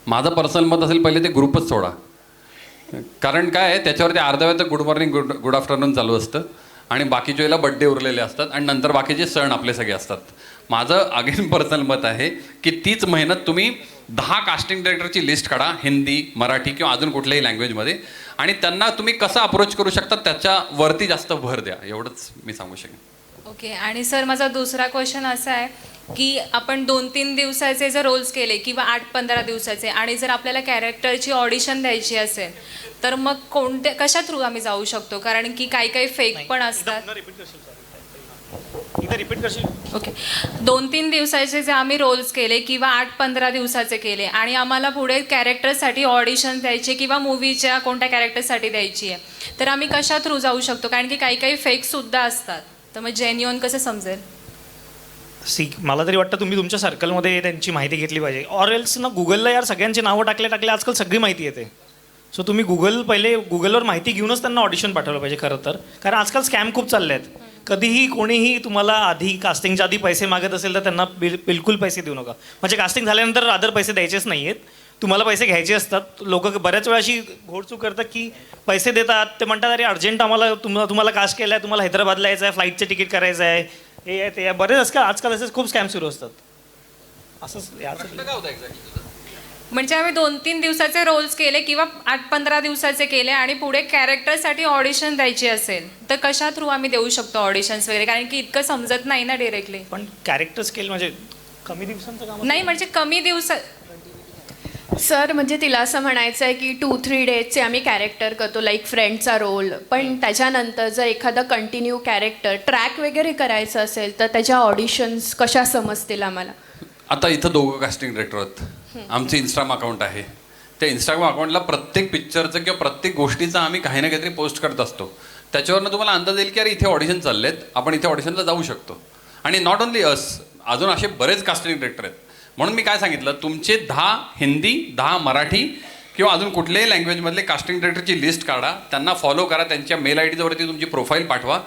माझं पर्सनल मत असेल पहिले ते ग्रुपच सोडा. कारण काय आहे त्याच्यावरती अर्ध्या वेळ तर गुड मॉर्निंग गुड आफ्टरनून चालू असतं आणि बाकीच्या वेळेला बड्डे उरलेले असतात आणि नंतर बाकीचे सण आपले सगळे असतात. माझं अगेन पर्सनल मत आहे की तीच मेहनत तुम्ही 10 कास्टिंग डायरेक्टरची लिस्ट काढा, हिंदी, मराठी किंवा अजून कुठल्याही लँग्वेजमध्ये, आणि त्यांना तुम्ही कसं अप्रोच करू शकता त्याच्यावरती जास्त भर द्या. एवढंच मी सांगू शकेन. ओके. आणि सर माझा दुसरा क्वेश्चन असा आहे की आपण 2-3 दिवसाचे जर रोल्स केले किंवा 8-15 दिवसाचे, आणि जर आपल्याला कॅरेक्टरची ऑडिशन द्यायची असेल तर मग कशा थ्रू आम्ही जाऊ शकतो? कारण की काही फेक पण असतात. रिपीट करशील? ओके. 2-3 दिवसाचे जे आम्ही रोल्स केले किंवा 8-15 दिवसाचे केले आणि आम्हाला पुढे कॅरेक्टरसाठी ऑडिशन द्यायचे किंवा मूवीच्या कोणत्या कॅरेक्टरसाठी द्यायची आहे, तर आम्ही कशा थ्रू जाऊ शकतो? कारण की काही फेकसुद्धा असतात, तर मग जेन्युअन कसं समजेल? मला तरी वाटतं तुम्ही तुमच्या सर्कलमध्ये त्यांची माहिती घेतली पाहिजे. ऑर एल्स ना गुगलला यार सगळ्यांची नावं टाकले आजकाल सगळी माहिती येते. सो तुम्ही पहिले गुगलवर माहिती घेऊनच त्यांना ऑडिशन पाठवलं पाहिजे खरं तर. कारण आजकाल स्कॅम खूप चालले आहेत. कधीही कोणीही तुम्हाला आधी कास्टिंगच्या आधी पैसे मागत असेल तर त्यांना बिलकुल पैसे देऊ नका. म्हणजे कास्टिंग झाल्यानंतर अदर पैसे द्यायचेच नाही आहेत, तुम्हाला पैसे घ्यायचे असतात. लोक बऱ्याच वेळा अशी घोडचूक करतात की पैसे देतात, ते म्हणतात अरे अर्जंट आम्हाला तुम्हाला कास्ट केलं आहे, तुम्हाला हैदराबादला यायचं आहे, फ्लाईटचं तिकीट करायचं आहे, हे आहे ते आहे. बरेच आजकाल असे खूप स्कॅम सुरू असतात. असंच म्हणजे आम्ही 2-3 दिवसाचे रोल्स केले किंवा 8-15 दिवसाचे केले आणि पुढे कॅरेक्टरसाठी ऑडिशन द्यायची असेल तर कशा थ्रू आम्ही देऊ शकतो ऑडिशन्स वगैरे? कारण की इतकं समजत नाही ना डिरेक्टली. पण कॅरेक्टर स्केल म्हणजे कमी दिवसांचं काम नाही, म्हणजे कमी दिवसात. सर म्हणजे तिला असं म्हणायचं आहे की 2-3 डेजचे आम्ही कॅरेक्टर करतो, लाईक फ्रेंडचा रोल, पण त्याच्यानंतर जर एखादं कंटिन्यू कॅरेक्टर ट्रॅक वगैरे करायचं असेल तर त्याच्या ऑडिशन्स कशा समजतील आम्हाला? आता इथं 2 कास्टिंग डायरेक्टर आहेत. आमचं इंस्टाग्राम अकाउंट आहे. त्या इंस्टाग्राम अकाउंटला प्रत्येक पिक्चरचं किंवा प्रत्येक गोष्टीचं आम्ही काही ना काहीतरी पोस्ट करत असतो. त्याच्यावरनं तुम्हाला अंदाज येईल की अरे इथे ऑडिशन चाललेत, आपण इथे ऑडिशनला जाऊ शकतो. आणि नॉट ओन्ली अस, अजून असे बरेच कास्टिंग डायरेक्टर आहेत. म्हणून मी काय सांगितलं, तुमचे 10 हिंदी, 10 मराठी किंवा अजून कुठल्याही लँग्वेजमधले कास्टिंग डायरेक्टरची लिस्ट काढा, त्यांना फॉलो करा, त्यांच्या मेल आय डीवरती तुमची प्रोफाईल पाठवा.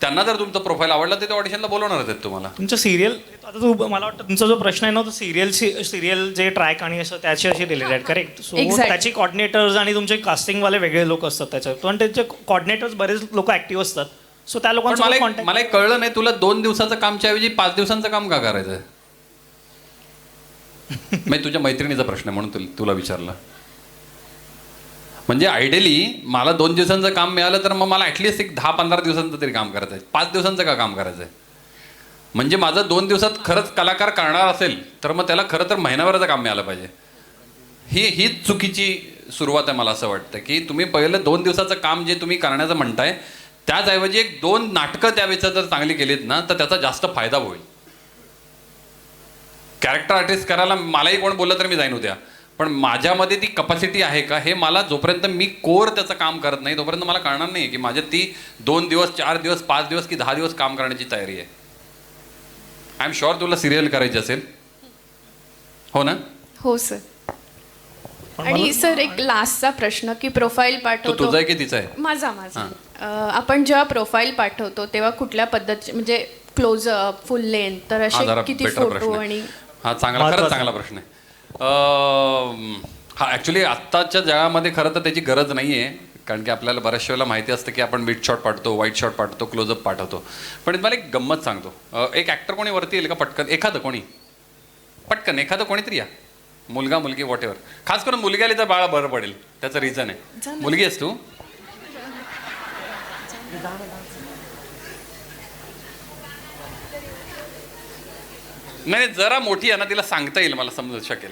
त्यांना जर तुमचं प्रोफाईल आवडलं तर ते ऑडिशनला बोलवणारच आहेत तुम्हाला. तुमचं सिरियल, आता मला वाटतं तुमचा जो प्रश्न आहे ना तो सिरियल जे ट्रॅक आणि असं त्याची अशी रिलेटेड आहे, करेक्ट? सो त्याची कॉर्डिनेटर्स आणि तुमचे कास्टिंगवाले वेगळे लोक असतात त्याच्यात, पण त्याचे कॉर्डिनेटर्स बरेच लोक ऍक्टिव्ह असतात. सो त्या लोकांचं मला एक कळलं नाही, तुला 2 दिवसाचं कामच्या ऐवजी 5 दिवसांचं काम का करायचं आहे? मी तुझ्या मैत्रिणीचा प्रश्न आहे म्हणून तुला विचारलं. म्हणजे आयडियली मला 2 दिवसांचं काम मिळालं तर मग मला ॲटलिस्ट एक 10-15 दिवसांचं तरी काम करायचं आहे. 5 दिवसांचं का काम करायचं आहे? म्हणजे माझं 2 दिवसात खरंच कलाकार करणार असेल तर मग त्याला खरं तर महिनाभराचं काम मिळालं पाहिजे. हीच चुकीची सुरुवात आहे. मला असं वाटतं की तुम्ही पहिलं 2 दिवसाचं काम जे तुम्ही करण्याचं म्हणताय त्याचऐवजी 1-2 नाटकं त्यावेळेस जर चांगली केलीत ना तर त्याचा जास्त फायदा होईल. कॅरेक्टर आर्टिस्ट करायला मलाही कोण बोललं तर मी जाईन उद्या, पण माझ्यामध्ये ती कपॅसिटी आहे का हे मला जोपर्यंत मी कोर त्याचं काम करत नाही तोपर्यंत मला कळणार नाही की माझ्यात ती 2 दिवस, 4 दिवस, 5 दिवस की 10 दिवस काम करण्याची तयारी आहे. आय एम शुअर तुला सिरियल करायची असेल, हो ना? हो सर. आणि सर एक लास्टचा प्रश्न की प्रोफाईल तो पाठवतो, तुझा आहे की तिचा आहे? माझा. आपण जेव्हा प्रोफाईल पाठवतो तेव्हा कुठल्या पद्धती, म्हणजे क्लोजअप, फुल लेंथ, तर असे किती फोटो? आणि हा खरंच चांगला प्रश्न आहे. हा ॲक्च्युली आत्ताच्या जगामध्ये खरं तर त्याची गरज नाही आहे, कारण की आपल्याला बऱ्याच वेळेला माहिती असतं की आपण मिड शॉट पाठवतो, वाईट शॉट पाठवतो, क्लोजअप पाठवतो. पण मला एक गंमत सांगतो. एक ॲक्टर कोणी वरती येईल का पटकन? एखादं कोणीतरी या, मुलगा मुलगी वॉट एव्हर. खास करून मुलगी आली तर बाळा बरं पडेल, त्याचं रिझन आहे. मुलगी आहेस तू? नाही, जरा मोठी आहे ना, तिला सांगता येईल, मला समजू शकेल.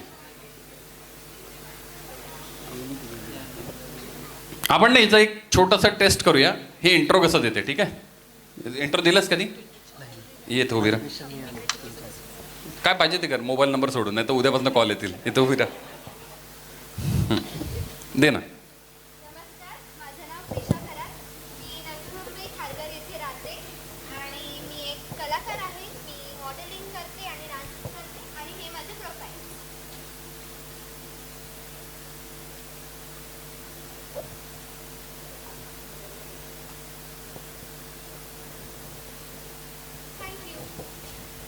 आपण ना हिचं एक छोटंसं टेस्ट करूया. हे इंट्रो कसं देते, ठीक आहे? इंट्रो दिलंस कधी? येत उभी राहा. काय पाहिजे ते कर, मोबाईल नंबर सोडून, नाही तर उद्यापासून कॉल येतील. इथं उभी राहा, दे ना.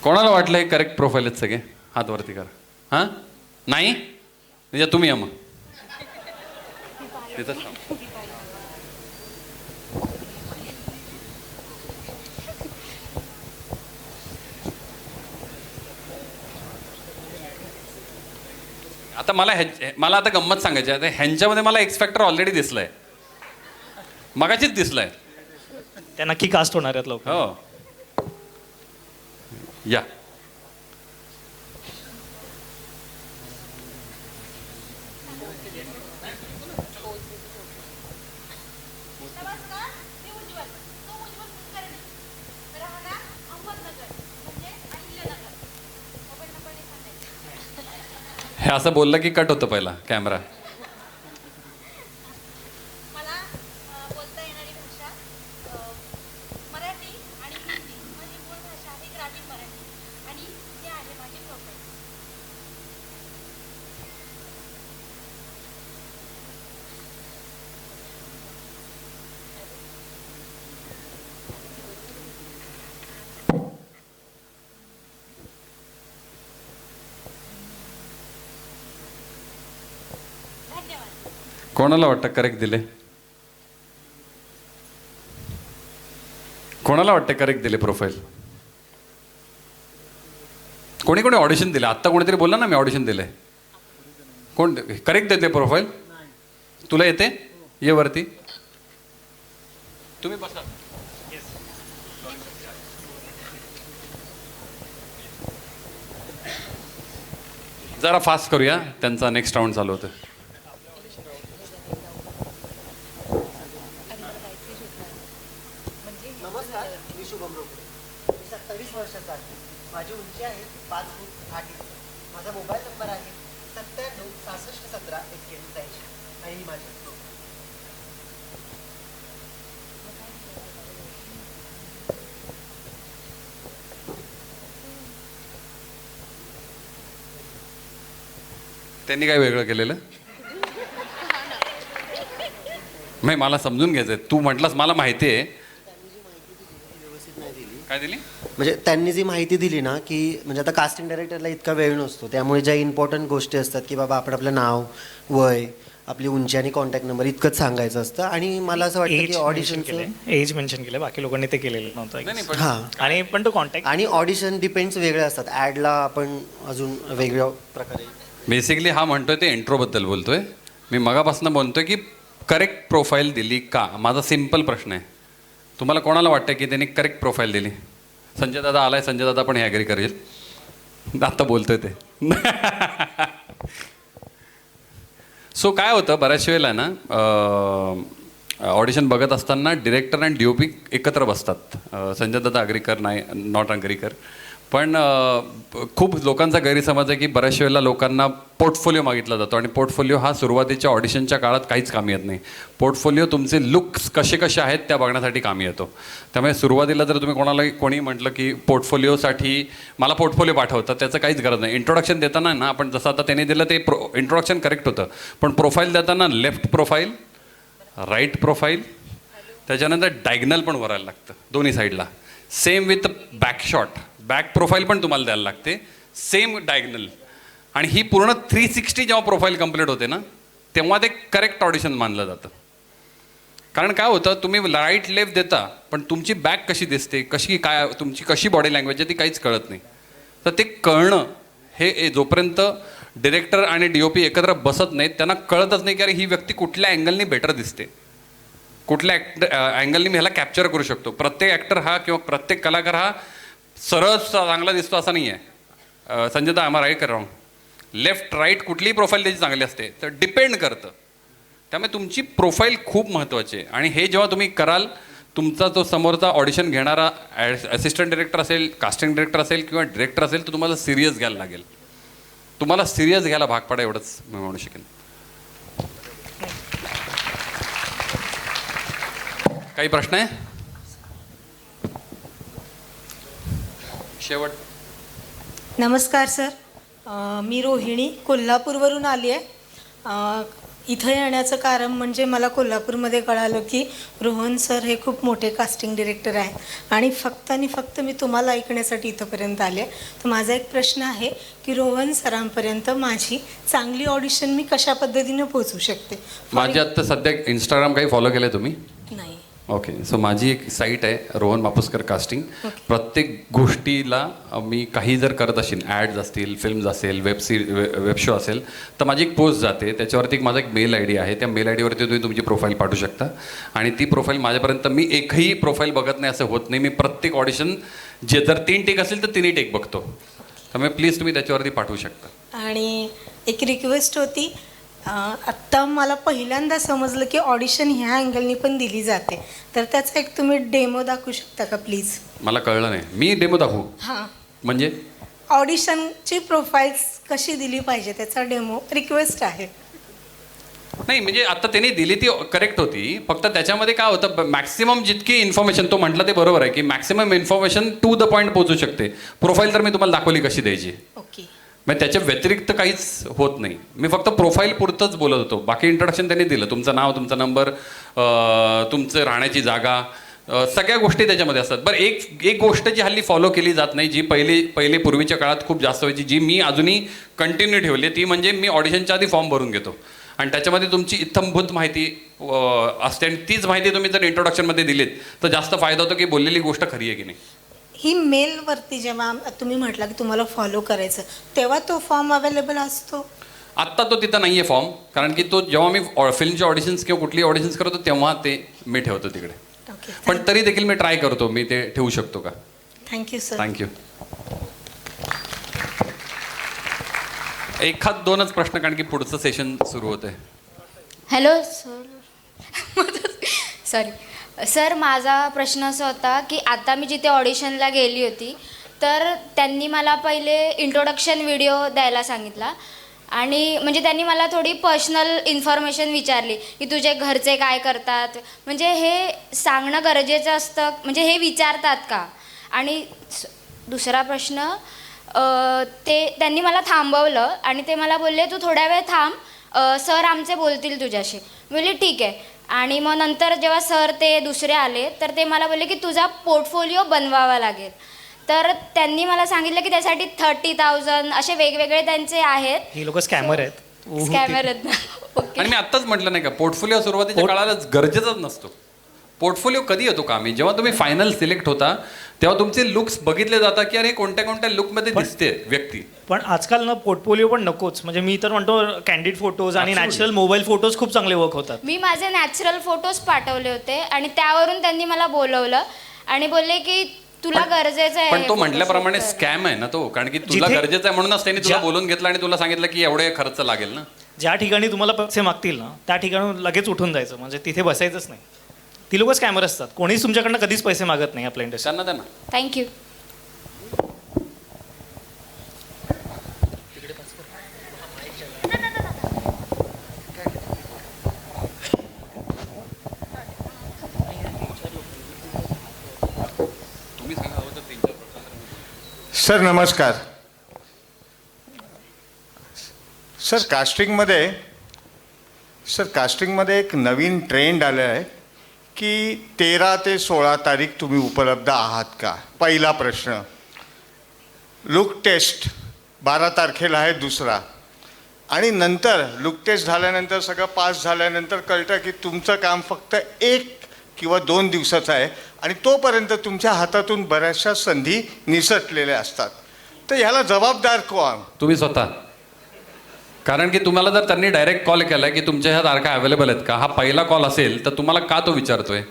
कोणाला वाटलं हे करेक्ट प्रोफाईल आहेत सगळे? हात वरती करा. हां, नाही म्हणजे तुम्ही या मग तिथंच थांब. आता मला आता गंमत सांगायची आहे. आता ह्यांच्यामध्ये मला एक्स फॅक्टर ऑलरेडी दिसलंय, मगाशीच दिसलंय. त्या नक्की कास्ट होणार आहेत लोक. हो या. हे असं बोललं की कट होतं पहिला कॅमेरा. मला बोलता येणारी भाषा मराठी आणि हिंदी. माझी मूळ भाषा आहे ग्रामीण मराठी आणि ते आहे माझी प्रोफाईल. कोणाला वाटतं करेक्ट दिले? कोणाला वाटतं करेक्ट दिले प्रोफाईल? कोणी कोणी ऑडिशन दिले? आत्ता कोणीतरी बोलला ना मी ऑडिशन दिले. कोण करेक्ट देते प्रोफाईल? तुला येते? ये वरती. तुम्ही बसा. जरा फास्ट करूया, त्यांचा नेक्स्ट राऊंड चालू होतं. नमस्कार, मी शुभम रोकडे. मी 27 वर्षाचा आहे. माझी उंची आहे 5 फूट 8 इंच. माझा मोबाईल नंबर आहे 97 66 17 81 आणि ही माझी प्रोफाईल. त्यांनी काय वेगळं केलेलं? नाही, मला समजून घ्यायचंय. तू म्हटलंस मला माहिती आहे. काय दिली? म्हणजे त्यांनी जी माहिती दिली ना, की म्हणजे आता कास्टिंग डायरेक्टरला इतका वेळ नसतो, त्यामुळे ज्या इम्पॉर्टंट गोष्टी असतात की बाबा आपण आपलं नाव, वय, आपली उंची आणि कॉन्टॅक्ट नंबर इतकंच सांगायचं असतं. आणि मला असं वाटतं की ऑडिशनचं एज मेन्शन केलं, बाकी लोकांनी ते केलेलं नव्हतं. हां, आणि पण तो कॉन्टॅक्ट आणि ऑडिशन डिपेंड्स वेगळे असतात. ॲडला आपण अजून वेगळ्या प्रकारे. बेसिकली हा म्हणतोय ते इंट्रोबद्दल बोलतोय. मी मगापासून बोलतोय की करेक्ट प्रोफाईल दिली का? माझा सिम्पल प्रश्न आहे. तुम्हाला कोणाला वाटतं की त्यांनी करेक्ट प्रोफाईल दिली? संजय दादा आलाय, संजय दादा पण हे ॲग्री करेल. आता बोलतोय ते. सो काय होतं बऱ्याच वेळेला ना, ऑडिशन बघत असताना डिरेक्टर आणि DOP एकत्र बसतात. संजय दादा अग्रीकर नाही, नॉट अग्रीकर. पण खूप लोकांचा गैरसमज आहे की बऱ्याच वेळेला लोकांना पोर्टफोलिओ मागितला जातो आणि पोर्टफोलिओ हा सुरुवातीच्या ऑडिशनच्या काळात काहीच कामी येत नाही. पोर्टफोलिओ तुमचे लुक्स कसे कसे आहेत त्या बघण्यासाठी कामी येतो. त्यामुळे सुरुवातीला जर तुम्ही कोणी म्हटलं की पोर्टफोलिओसाठी मला पोर्टफोलिओ पाठवतं, त्याचं काहीच गरज नाही. इंट्रोडक्शन देताना ना, आपण जसं आता त्याने दिलं ते इंट्रोडक्शन करेक्ट होतं, पण प्रोफाईल देताना लेफ्ट प्रोफाईल, राईट प्रोफाईल, त्याच्यानंतर डायगनल पण वरायला लागतं दोन्ही साईडला. सेम विथ बॅकशॉट, बॅक प्रोफाईल पण तुम्हाला द्यायला लागते, सेम डायगनल. आणि ही पूर्ण 360 जेव्हा प्रोफाईल कंप्लीट होते ना, तेव्हा ते करेक्ट ऑडिशन मानलं जातं. कारण काय होतं, तुम्ही राईट लेफ्ट देता पण तुमची बॅक कशी दिसते, कशी काय तुमची कशी बॉडी लँग्वेज आहे ती काहीच कळत नाही. तर ते कळणं हे जोपर्यंत डिरेक्टर आणि DOP एकत्र बसत नाहीत त्यांना कळतच नाही की अरे ही व्यक्ती कुठल्या अँगलनी बेटर दिसते, कुठल्या अँगलनी मी ह्याला कॅप्चर करू शकतो. प्रत्येक ॲक्टर हा किंवा प्रत्येक कलाकार हा सरळ चांगला दिसतो असं नाही आहे. संजय दा आम्हाला राईट रॉंग, लेफ्ट राईट कुठलीही प्रोफाईल त्याची चांगली असते, तर डिपेंड करतं. त्यामुळे तुमची प्रोफाईल खूप महत्त्वाची आहे. आणि हे जेव्हा तुम्ही कराल, तुमचा जो समोरचा ऑडिशन घेणारा असिस्टंट डिरेक्टर असेल, कास्टिंग डिरेक्टर असेल किंवा डिरेक्टर असेल, तर तुम्हाला सिरियस घ्यायला लागेल. तुम्हाला सिरियस घ्यायला भाग पडा, एवढंच मी म्हणू शकेन. काही प्रश्न आहे? शेवट. नमस्कार सर, मी रोहिणी कोल्हापूरवरून आली आहे. इथं येण्याचं कारण म्हणजे मला कोल्हापूरमध्ये कळालं की रोहन सर हे खूप मोठे कास्टिंग डिरेक्टर आहेत आणि फक्त मी तुम्हाला ऐकण्यासाठी इथंपर्यंत आले. तर माझा एक प्रश्न आहे की रोहन सरांपर्यंत माझी चांगली ऑडिशन मी कशा पद्धतीने पोहोचू शकते? माझे आत्ता सध्या इंस्टाग्राम काही फॉलो केलं तुम्ही? नाही. ओके, सो माझी एक साईट आहे रोहन मापुसकर कास्टिंग. प्रत्येक गोष्टीला मी काही जर करत असेल, ॲड्स असतील, फिल्म्स असेल, वेब शो असेल, तर माझी एक पोस्ट जाते. त्याच्यावरती माझा एक मेल आय डी आहे. त्या मेल आय डीवरती तुम्ही तुमची प्रोफाईल पाठवू शकता आणि ती प्रोफाईल माझ्यापर्यंत, मी एकही प्रोफाईल बघत नाही असं होत नाही. मी प्रत्येक ऑडिशन जे जर 3 टेक असेल तर 3 टेक बघतो. त्यामुळे प्लीज तुम्ही त्याच्यावरती पाठवू शकता. आणि एक रिक्वेस्ट होती, आत्ता मला पहिल्यांदा समजलं की ऑडिशन ह्या अँगलनी पण दिली जाते, तर त्याचा एक तुम्ही डेमो दाखवू शकता का प्लीज? मला कळलं नाही. मी डेमो दाखवू हां, म्हणजे? ऑडिशनची प्रोफाईल्स कशी दिली पाहिजे त्याचा डेमो रिक्वेस्ट आहे. नाही म्हणजे आता त्यांनी दिली ती करेक्ट होती, फक्त त्याच्यामध्ये काय होतं, मॅक्सिमम जितकी इन्फॉर्मेशन, तो म्हटलं ते बरोबर आहे की maximum information to the point पोहोचू शकते. प्रोफाईल तर मी तुम्हाला दाखवली कशी द्यायची, ओके. मग त्याच्या व्यतिरिक्त काहीच होत नाही. मी फक्त प्रोफाईल पुरतंच बोलत होतो. बाकी इंट्रोडक्शन त्यांनी दिलं, तुमचं नाव, तुमचा नंबर, तुमचं राहण्याची जागा, सगळ्या गोष्टी त्याच्यामध्ये असतात. बरं, एक गोष्ट जी हल्ली फॉलो केली जात नाही, जी पहिले पूर्वीच्या काळात खूप जास्त व्हायची, जी मी अजूनही कंटिन्यू ठेवली, ती म्हणजे मी ऑडिशनच्या आधी फॉर्म भरून घेतो आणि त्याच्यामध्ये तुमची इत्थंभूत माहिती असते आणि तीच माहिती तुम्ही जर इंट्रोडक्शनमध्ये दिलीत तर जास्त फायदा होतो की बोललेली गोष्ट खरी आहे की नाही. ही मेलवरती जेव्हा तुम्ही म्हटलं की तुम्हाला फॉलो करायचं, तेव्हा तो फॉर्म अवेलेबल असतो? आत्ता तो तिथं नाही आहे फॉर्म, कारण की तो जेव्हा मी फिल्मचे ऑडिशन्स किंवा कुठली ऑडिशन्स करतो तेव्हा ते मी ठेवतो तिकडे. ओके, पण तरी देखील मी ट्राय करतो, मी ते ठेवू शकतो का. Thank you sir. थँक्यू. एखाद दोनच प्रश्न, कारण की पुढचं सेशन सुरू होतं आहे. हॅलो सर, सॉरी सर, माझा प्रश्न असा होता की आता मी जिथे ऑडिशनला गेली होती तर त्यांनी मला पहिले इंट्रोडक्शन व्हिडिओ द्यायला सांगितला आणि म्हणजे त्यांनी मला थोडी पर्सनल इन्फॉर्मेशन विचारली की तुझे घरचे काय करतात, म्हणजे हे सांगणं गरजेचं असतं, म्हणजे हे विचारतात का. आणि दुसरा प्रश्न, ते त्यांनी मला थांबवलं आणि ते मला बोलले तू थोड्या वेळ थांब, सर आमचे बोलतील तुझ्याशी. मी बोलली ठीक आहे. आणि मग नंतर जेव्हा सर ते दुसरे आले तर ते मला बोलले की तुझा पोर्टफोलिओ बनवावा लागेल. तर त्यांनी मला सांगितलं की त्यासाठी 30,000 असे वेगवेगळे त्यांचे आहेत. ही लोक स्कॅमर आहेत. स्कॅमर आहेत ना. ओके. आणि मी आत्ताच म्हटलं नाही का, पोर्टफोलिओ सुरुवातीच्या काळाला गरजेचाच नसतो. पोर्टफोलिओ कधी येतो कामी, जेव्हा तुम्ही फायनल सिलेक्ट होता तेव्हा तुमचे लुक्स बघितले जातात की अरे कोणत्या कोणत्या लुकमध्ये दिसते व्यक्ती. पण आजकाल ना पोर्टफोलिओ पण नकोच, म्हणजे मी तर म्हणतो कॅन्डिड फोटोज आणि नॅचरल मोबाईल फोटोज खूप चांगले वर्क होतात. मी माझे नॅचरल फोटोज पाठवले होते आणि त्यावरून त्यांनी मला बोलवलं आणि बोलले की तुला गरजेचं आहे. पण तो म्हटल्याप्रमाणे स्कॅम आहे ना तो, कारण की तुला गरजेचं आहे म्हणूनच त्यांनी तुला बोलून घेतलं आणि तुला सांगितलं की एवढे खर्च लागेल ना. ज्या ठिकाणी तुम्हाला पैसे मागतील ना त्या ठिकाणी लगेच उठून जायचं, म्हणजे तिथे बसायचंच नाही. ती लोक स्कॅमर असतात, कोणीच तुमच्याकडनं कधीच पैसे मागत नाही आपल्या इंडस्ट्री. त्यांना थँक्यू. सर नमस्कार. सर कास्टिंगमध्ये एक नवीन ट्रेंड आलं आहे की 13 ते 16 तारीख तुम्ही उपलब्ध आहात का, पहिला प्रश्न. लुक टेस्ट 12 तारखेला आहे दुसरा, आणि नंतर लुक टेस्ट झाल्यानंतर सगळं पास झाल्यानंतर कळतं की तुमचं काम फक्त 1 किंवा 2 दिवसाचं आहे आणि तोपर्यंत तुमच्या हातातून बऱ्याचशा संधी निसटलेल्या असतात. तर ह्याला जबाबदार कोण? तुम्ही स्वतः. कारण की तुम्हाला जर त्यांनी डायरेक्ट कॉल केला की तुमच्या ह्या तारखा अवेलेबल आहेत का, हा पहिला कॉल असेल तर तुम्हाला का तो विचारतोय?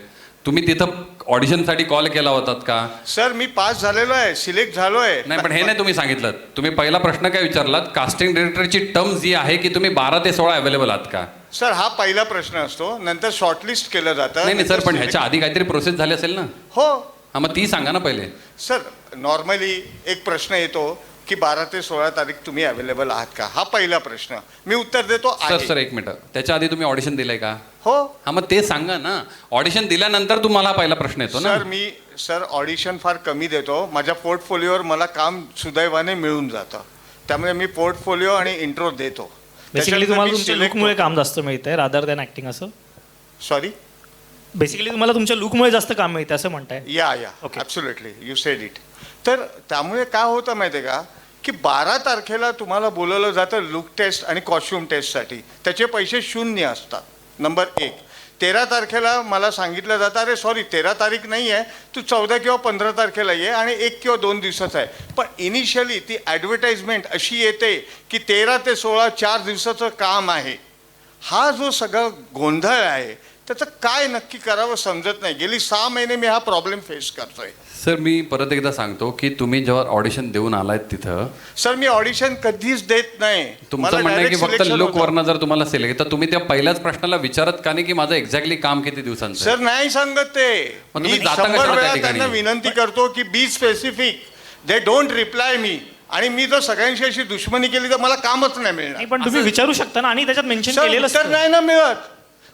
तुम्ही तिथं ऑडिशनसाठी कॉल केला होतात का? सर मी पास झालेलो आहे, सिलेक्ट झालो आहे. नाही, पण हे नाही तुम्ही सांगितलं. तुम्ही पहिला प्रश्न काय विचारलात, कास्टिंग डिरेक्टरची टर्म जी आहे की तुम्ही 12 ते 16 अवेलेबल आहात का. सर हा पहिला प्रश्न असतो, नंतर शॉर्टलिस्ट केलं जातं. नाही सर, पण ह्याच्या आधी काहीतरी प्रोसेस झाली असेल ना. हो. हा, मग ती सांगा ना पहिले. सर नॉर्मली एक प्रश्न येतो की 12 ते 16 तारीख तुम्ही अवेलेबल आहात का, हा पहिला प्रश्न. मी उत्तर देतो सर 1 मिनिट, त्याच्या आधी तुम्ही ऑडिशन दिलंय का? हो. हा, मग ते सांगा ना. ऑडिशन दिल्यानंतर तुम्हाला हा पहिला प्रश्न येतो ना. सर ऑडिशन फार कमी देतो. माझ्या पोर्टफोलिओवर मला काम सुदैवाने मिळून जातं, त्यामुळे मी पोर्टफोलिओ आणि इंट्रो देतो. बेसिकली तुम्हाला मी तुमच्या select लुकमुळे काम जास्त मिळतंय रादर दॅन ऍक्टिंग असं. सॉरी, बेसिकली तुम्हाला तुमच्या लुकमुळे जास्त काम मिळतं असं म्हणताय. या Okay. Absolutely, you sed it. तर त्यामुळे काय होतं माहिती आहे का, की 12 तारखेला तुम्हाला बोलवलं जातं लुक टेस्ट आणि कॉस्ट्युम टेस्टसाठी. त्याचे पैसे 0 असतात, नंबर 1. 13 तारखेला मला सांगितलं जातं, अरे सॉरी 13 तारीख नाही आहे, तू 14 किंवा 15 तारखेला ये आणि 1 किंवा 2 दिवसाचं आहे. पण इनिशियली ती ॲडव्हर्टाइजमेंट अशी येते की 13 ते 16 4 दिवसाचं काम आहे. हा जो सगळा गोंधळ आहे त्याचं काय नक्की करावं समजत नाही. गेली 6 महिने मी हा प्रॉब्लेम फेस करतोय. सर मी परत एकदा सांगतो की तुम्ही जेव्हा ऑडिशन देऊन आलायत तिथं, सर मी ऑडिशन कधीच देत नाही. तुमचं मला म्हणणं आहे की direct फक्त selection लुक होतं. वरनं जर तुम्हाला सिलेक्ट, तर तुम्ही त्या पहिल्याच प्रश्नाला विचारत का नाही की माझं एक्झॅक्टली काम किती दिवसांचं आहे? सर नाही सांगत ते. मग मी तुम्ही जाता 100 कशाला त्या वेळा ठिकाणी? त्यांना विनंती करतो की be specific. They don't reply me. आणि मी जर सगळ्यांशी अशी दुश्मनी केली तर मला कामच नाही मिळणार. नाही, पण तुम्ही विचारू शकता ना, आणि त्याच्यात मेन्शन सर केलेलं उत्तर असतं. नाही ना मिळत,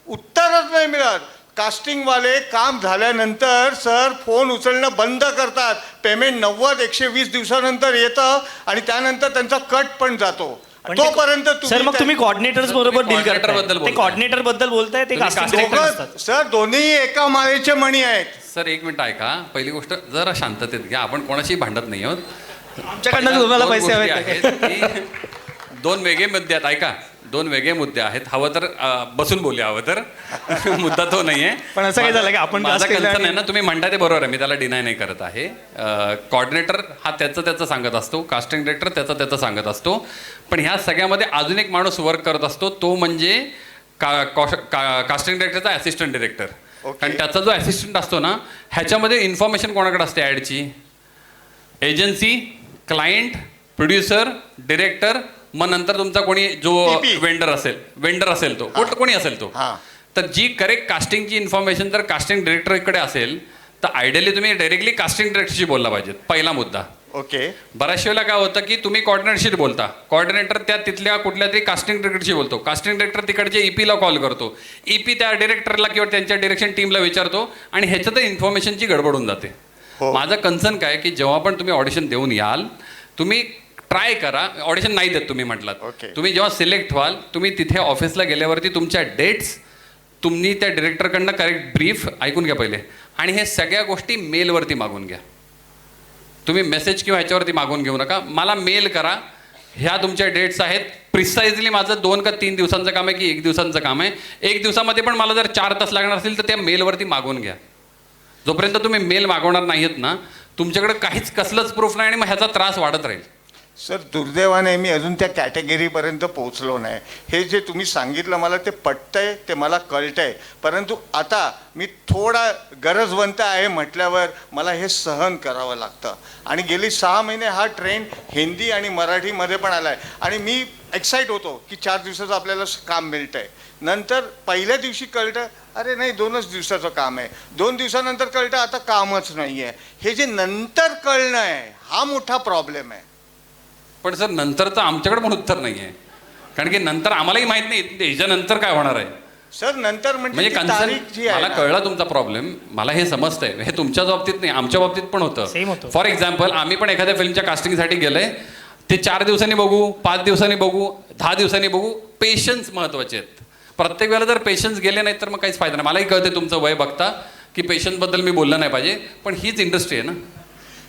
उत्तरच नाही मिळत. कास्टिंगवाले काम झाल्यानंतर सर फोन उचलणं बंद करतात. पेमेंट 90-120 दिवसानंतर येतं आणि त्यानंतर त्यांचा कट पण जातो. पण ते- तोपर्यंत सर मग तुम्ही कॉर्डिनेटर्स बरोबर डील coordinator करताय. बद्दल ते बोलताय. कॉर्डिनेटर बद्दल बोलताय, ते तुम्ही casting casting director दोघं- असतात. सर दोन्ही एका माळेचे मणी आहेत. सर एक मिनिट ऐका, पहिली गोष्ट जरा शांततेत घ्या, आपण कोणाशी भांडत नाही आहोत. आमच्याकडनं तुम्हाला दोन पैसे गोष्टी हवेत. आहेत की 2 वेगळे मुद्दे आहेत. ऐका, 2 वेगळे मुद्दे आहेत. हवं तर बसून बोलूया, हवं तर मुद्दा तो नाहीये. पण असं काय झालं की आपण माझा cast केलं कन्सर्न आणि- आहे ना, तुम्ही म्हणता ते बरोबर आहे, मी त्याला डिनाय नाही करत आहे. कॉर्डिनेटर हा त्याचं सांगत असतो, कास्टिंग डिरेक्टर त्याचं सांगत असतो. पण ह्या सगळ्यामध्ये अजून एक माणूस वर्क करत असतो, तो म्हणजे कास्टिंग डिरेक्टरचा असिस्टंट डिरेक्टर. कारण त्याचा जो असिस्टंट असतो ना, ह्याच्यामध्ये इन्फॉर्मेशन कोणाकडे असते ॲडची? एजन्सी, क्लायंट, प्रोड्युसर, डिरेक्टर, मग नंतर तुमचा कोणी जो PP. वेंडर असेल तो कोणी असेल तो. हां. तर जी करेक्ट कास्टिंगची इन्फॉर्मेशन जर कास्टिंग डिरेक्टरकडे असेल तर आयडियली तुम्ही डायरेक्टली कास्टिंग डिरेक्टरशी बोलला पाहिजे, पहिला मुद्दा. ओके. बऱ्याच वेळेला काय होतं की तुम्ही कॉर्डिनेटरशी बोलता, कॉर्डिनेटर त्या तिथल्या कुठल्या तरी कास्टिंग डिरेक्टरशी बोलतो, कास्टिंग डिरेक्टर तिकडच्या ईपीला कॉल करतो, ईपी त्या डिरेक्टरला किंवा त्यांच्या डिरेक्शन टीमला विचारतो आणि ह्याच्यात इन्फॉर्मेशनची गडबड होऊन जाते. माझं कन्सर्न काय की जेव्हा पण तुम्ही ऑडिशन देऊन याल, तुम्ही ट्राय करा. ऑडिशन नाही देत तुम्ही म्हटलात, Okay. तुम्ही जेव्हा सिलेक्ट व्हाल, तुम्ही तिथे ऑफिसला गेल्यावरती तुमच्या डेट्स तुम्ही त्या डिरेक्टरकडनं करेक्ट ब्रीफ ऐकून घ्या पहिले, आणि हे सगळ्या गोष्टी मेलवरती मागून घ्या. तुम्ही मेसेज किंवा ह्याच्यावरती मागून घेऊ नका. मला मेल करा, ह्या तुमच्या डेट्स आहेत, प्रिसाइजली माझं 2 का 3 दिवसांचं काम आहे की 1 दिवसांचं काम आहे. 1 दिवसामध्ये पण मला जर 4 तास लागणार असतील तर त्या मेलवरती मागून घ्या. जोपर्यंत तुम्ही मेल मागवणार नाहीत ना, तुमच्याकडे काहीच कसलंच प्रूफ नाही आणि मग ह्याचा त्रास वाढत राहील. सर दुर्दैवाने मी अजून त्या कॅटेगरीपर्यंत पोहोचलो नाही. हे जे तुम्ही सांगितलं मला ते पटतंय, ते मला कळतंय. परंतु आता मी थोडा गरजवंत आहे म्हटल्यावर मला हे सहन करावं लागतं. आणि गेली 6 महिने हा ट्रेंड हिंदी आणि मराठीमध्ये पण आला आहे. आणि मी एक्साईट होतो की 4 दिवसाचं आपल्याला काम मिळतं आहे. नंतर पहिल्या दिवशी कळतं अरे नाही 2च दिवसाचं काम आहे. 2 दिवसानंतर कळतं आता कामच नाही आहे. हे जे नंतर कळणं आहे हा मोठा प्रॉब्लेम आहे. पण सर नंतरचं आमच्याकडे पण उत्तर नाही आहे, कारण की नंतर आम्हालाही माहित नाही त्याच्यानंतर काय होणार आहे. सर नंतर म्हणजे ती कन्सर्न तारीख जी आहे मला ना, कळला तुमचा प्रॉब्लेम, मला हे समजतंय. हे तुमच्या बाबतीत नाही, आमच्या बाबतीत पण Same होतं. होतं. फॉर एक्झाम्पल आम्ही पण एखाद्या फिल्मच्या कास्टिंगसाठी गेलोय, ते 4 दिवसांनी बघू, 5 दिवसांनी बघू, 10 दिवसांनी बघू. पेशन्स महत्वाचे आहेत. प्रत्येक वेळेला जर पेशन्स गेले नाहीत तर मग काहीच फायदा नाही. मलाही कळते तुमचं वय बघता की पेशन्सबद्दल मी बोललं नाही पाहिजे, पण हीच इंडस्ट्री आहे ना.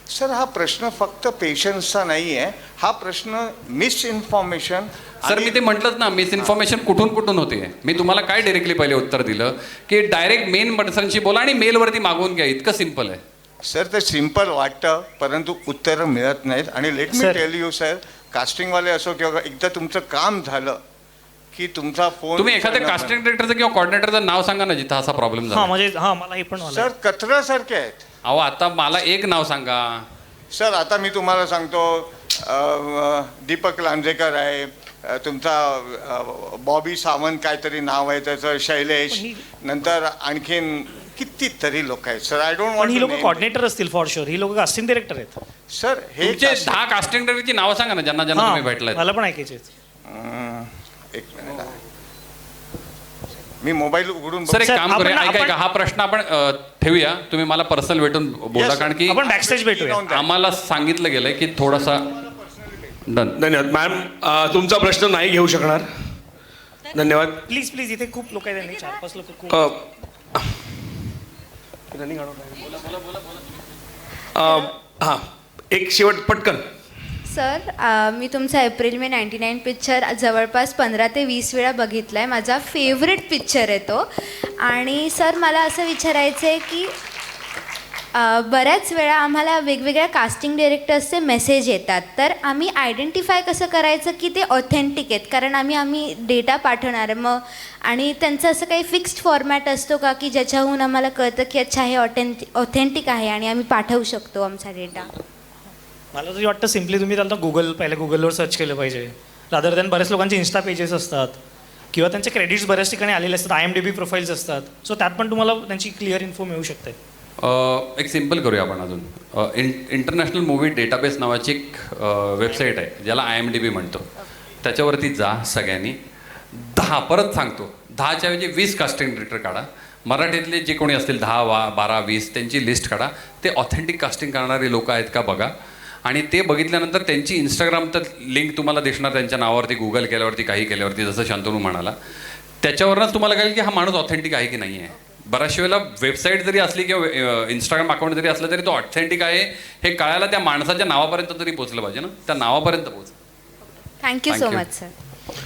सर हा प्रश्न फक्त पेशन्सचा नाही आहे, हा प्रश्न मिसइन्फॉर्मेशन. सर मी ते म्हटलंच ना, मिसइन्फॉर्मेशन कुठून होते. मी तुम्हाला काय डायरेक्टली पहिले उत्तर दिलं की डायरेक्ट मेन पर्सनशी बोला आणि मेलवरती मागवून घ्या, इतकं सिम्पल आहे. सर ते सिम्पल वाटतं परंतु उत्तरं मिळत नाहीत. आणि let me Sir. Tell you sir, कास्टिंगवाले असो किंवा एकदा तुमचं काम झालं की तुमचा फोन तुम्ही एखाद्या कास्टिंग डिरेक्टरचं किंवा कॉर्डिनेटरचं नाव सांगा ना जिथं असा प्रॉब्लेम हा झाला. म्हणजे हा मला हे पण सर कचऱ्यासारखे आहेत. अहो आता मला एक नाव सांगा. सर आता मी तुम्हाला सांगतो दीपक लांजेकर आहे, तुमचा बॉबी सावंत काहीतरी नाव आहे त्याचं, शैलेश, नंतर आणखीन कितीतरी लोक आहेत. सर आय डोंट पण ही लोक वॉन्ट कॉर्डिनेटर असतील फॉर शुअर. ही लोक कास्टिंग डिरेक्टर आहेत. सर हे तुमचे 10 कास्टिंग डिरेक्टरची नावं सांगा ना ज्यांना ज्यांना तुम्ही भेटलाय. मला पण ऐकायचे. एक मिनिट, मी मोबाईल उघडून सर एक सर, काम करूया, आपण- ऐका हा प्रश्न आपण ठेवूया. तुम्ही मला पर्सनल भेटून बोला, Yes, कारण की आपण बॅकस्टेज भेटूया. आम्हाला सांगितलं गेलंय की थोडासा डन. धन्यवाद मॅम. तुमचा प्रश्न नाही घेऊ शकणार. धन्यवाद. प्लीज प्लीज इथे खूप लोक आहेत, त्यांनी 4-5 लोक खूप हां, एक शेवट पटकन. सर मी तुमचा एप्रिल मे 99 पिक्चर जवळपास 15 ते 20 वेळा बघितला आहे. माझा फेवरेट पिक्चर आहे तो. आणि सर मला असं विचारायचं आहे की बऱ्याच वेळा आम्हाला वेगवेगळ्या कास्टिंग डिरेक्टर्सचे मेसेज येतात, तर आम्ही आयडेंटिफाय कसं करायचं की ते ऑथेंटिक आहेत, कारण आम्ही डेटा पाठवणार आहे मग, आणि त्यांचं असं काही फिक्स्ड फॉर्मॅट असतो का की ज्याच्याहून आम्हाला कळतं की अच्छा हे ऑथेंटिक आहे आणि आम्ही पाठवू शकतो आमचा डेटा? मला तरी वाटतं सिम्पली तुम्ही त्यांना पहिले गुगलवर सर्च केलं पाहिजे, रादर दॅन बऱ्याच लोकांचे इन्स्टा पेजेस असतात किंवा त्यांचे क्रेडिट्स बऱ्याच ठिकाणी आलेले असतात, IMDb प्रोफाईल्स असतात. सो त्यात पण तुम्हाला त्यांची क्लिअर इन्फो मिळू शकते. एक सिम्पल करूया आपण अजून. इंटरनॅशनल मूवी डेटाबेस नावाची एक वेबसाईट आहे ज्याला IMDb म्हणतो. त्याच्यावरती जा सगळ्यांनी. 10 परत सांगतो 10च्या ऐवजी 20 कास्टिंग डिरेक्टर काढा. मराठीतले जे कोणी असतील 10, 12, 20 त्यांची लिस्ट काढा. ते ऑथेंटिक कास्टिंग करणारी लोक आहेत का बघा. आणि ते बघितल्यानंतर त्यांची इंस्टाग्राम तर लिंक तुम्हाला दिसणार त्यांच्या नावावरती, गुगल केल्यावरती, काही केल्यावरती, जसं शांतनू म्हणाला. त्याच्यावरच तुम्हाला कळेल की हा माणूस ऑथेंटिक आहे की नाही आहे. बऱ्याचशा वेळेला वेबसाईट जरी असली किंवा इंस्टाग्राम अकाउंट जरी असलं तरी तो ऑथेंटिक आहे हे कळायला त्या माणसाच्या नावापर्यंत तरी पोहोचलं पाहिजे ना, त्या नावापर्यंत पोहोच. Thank you so much sir.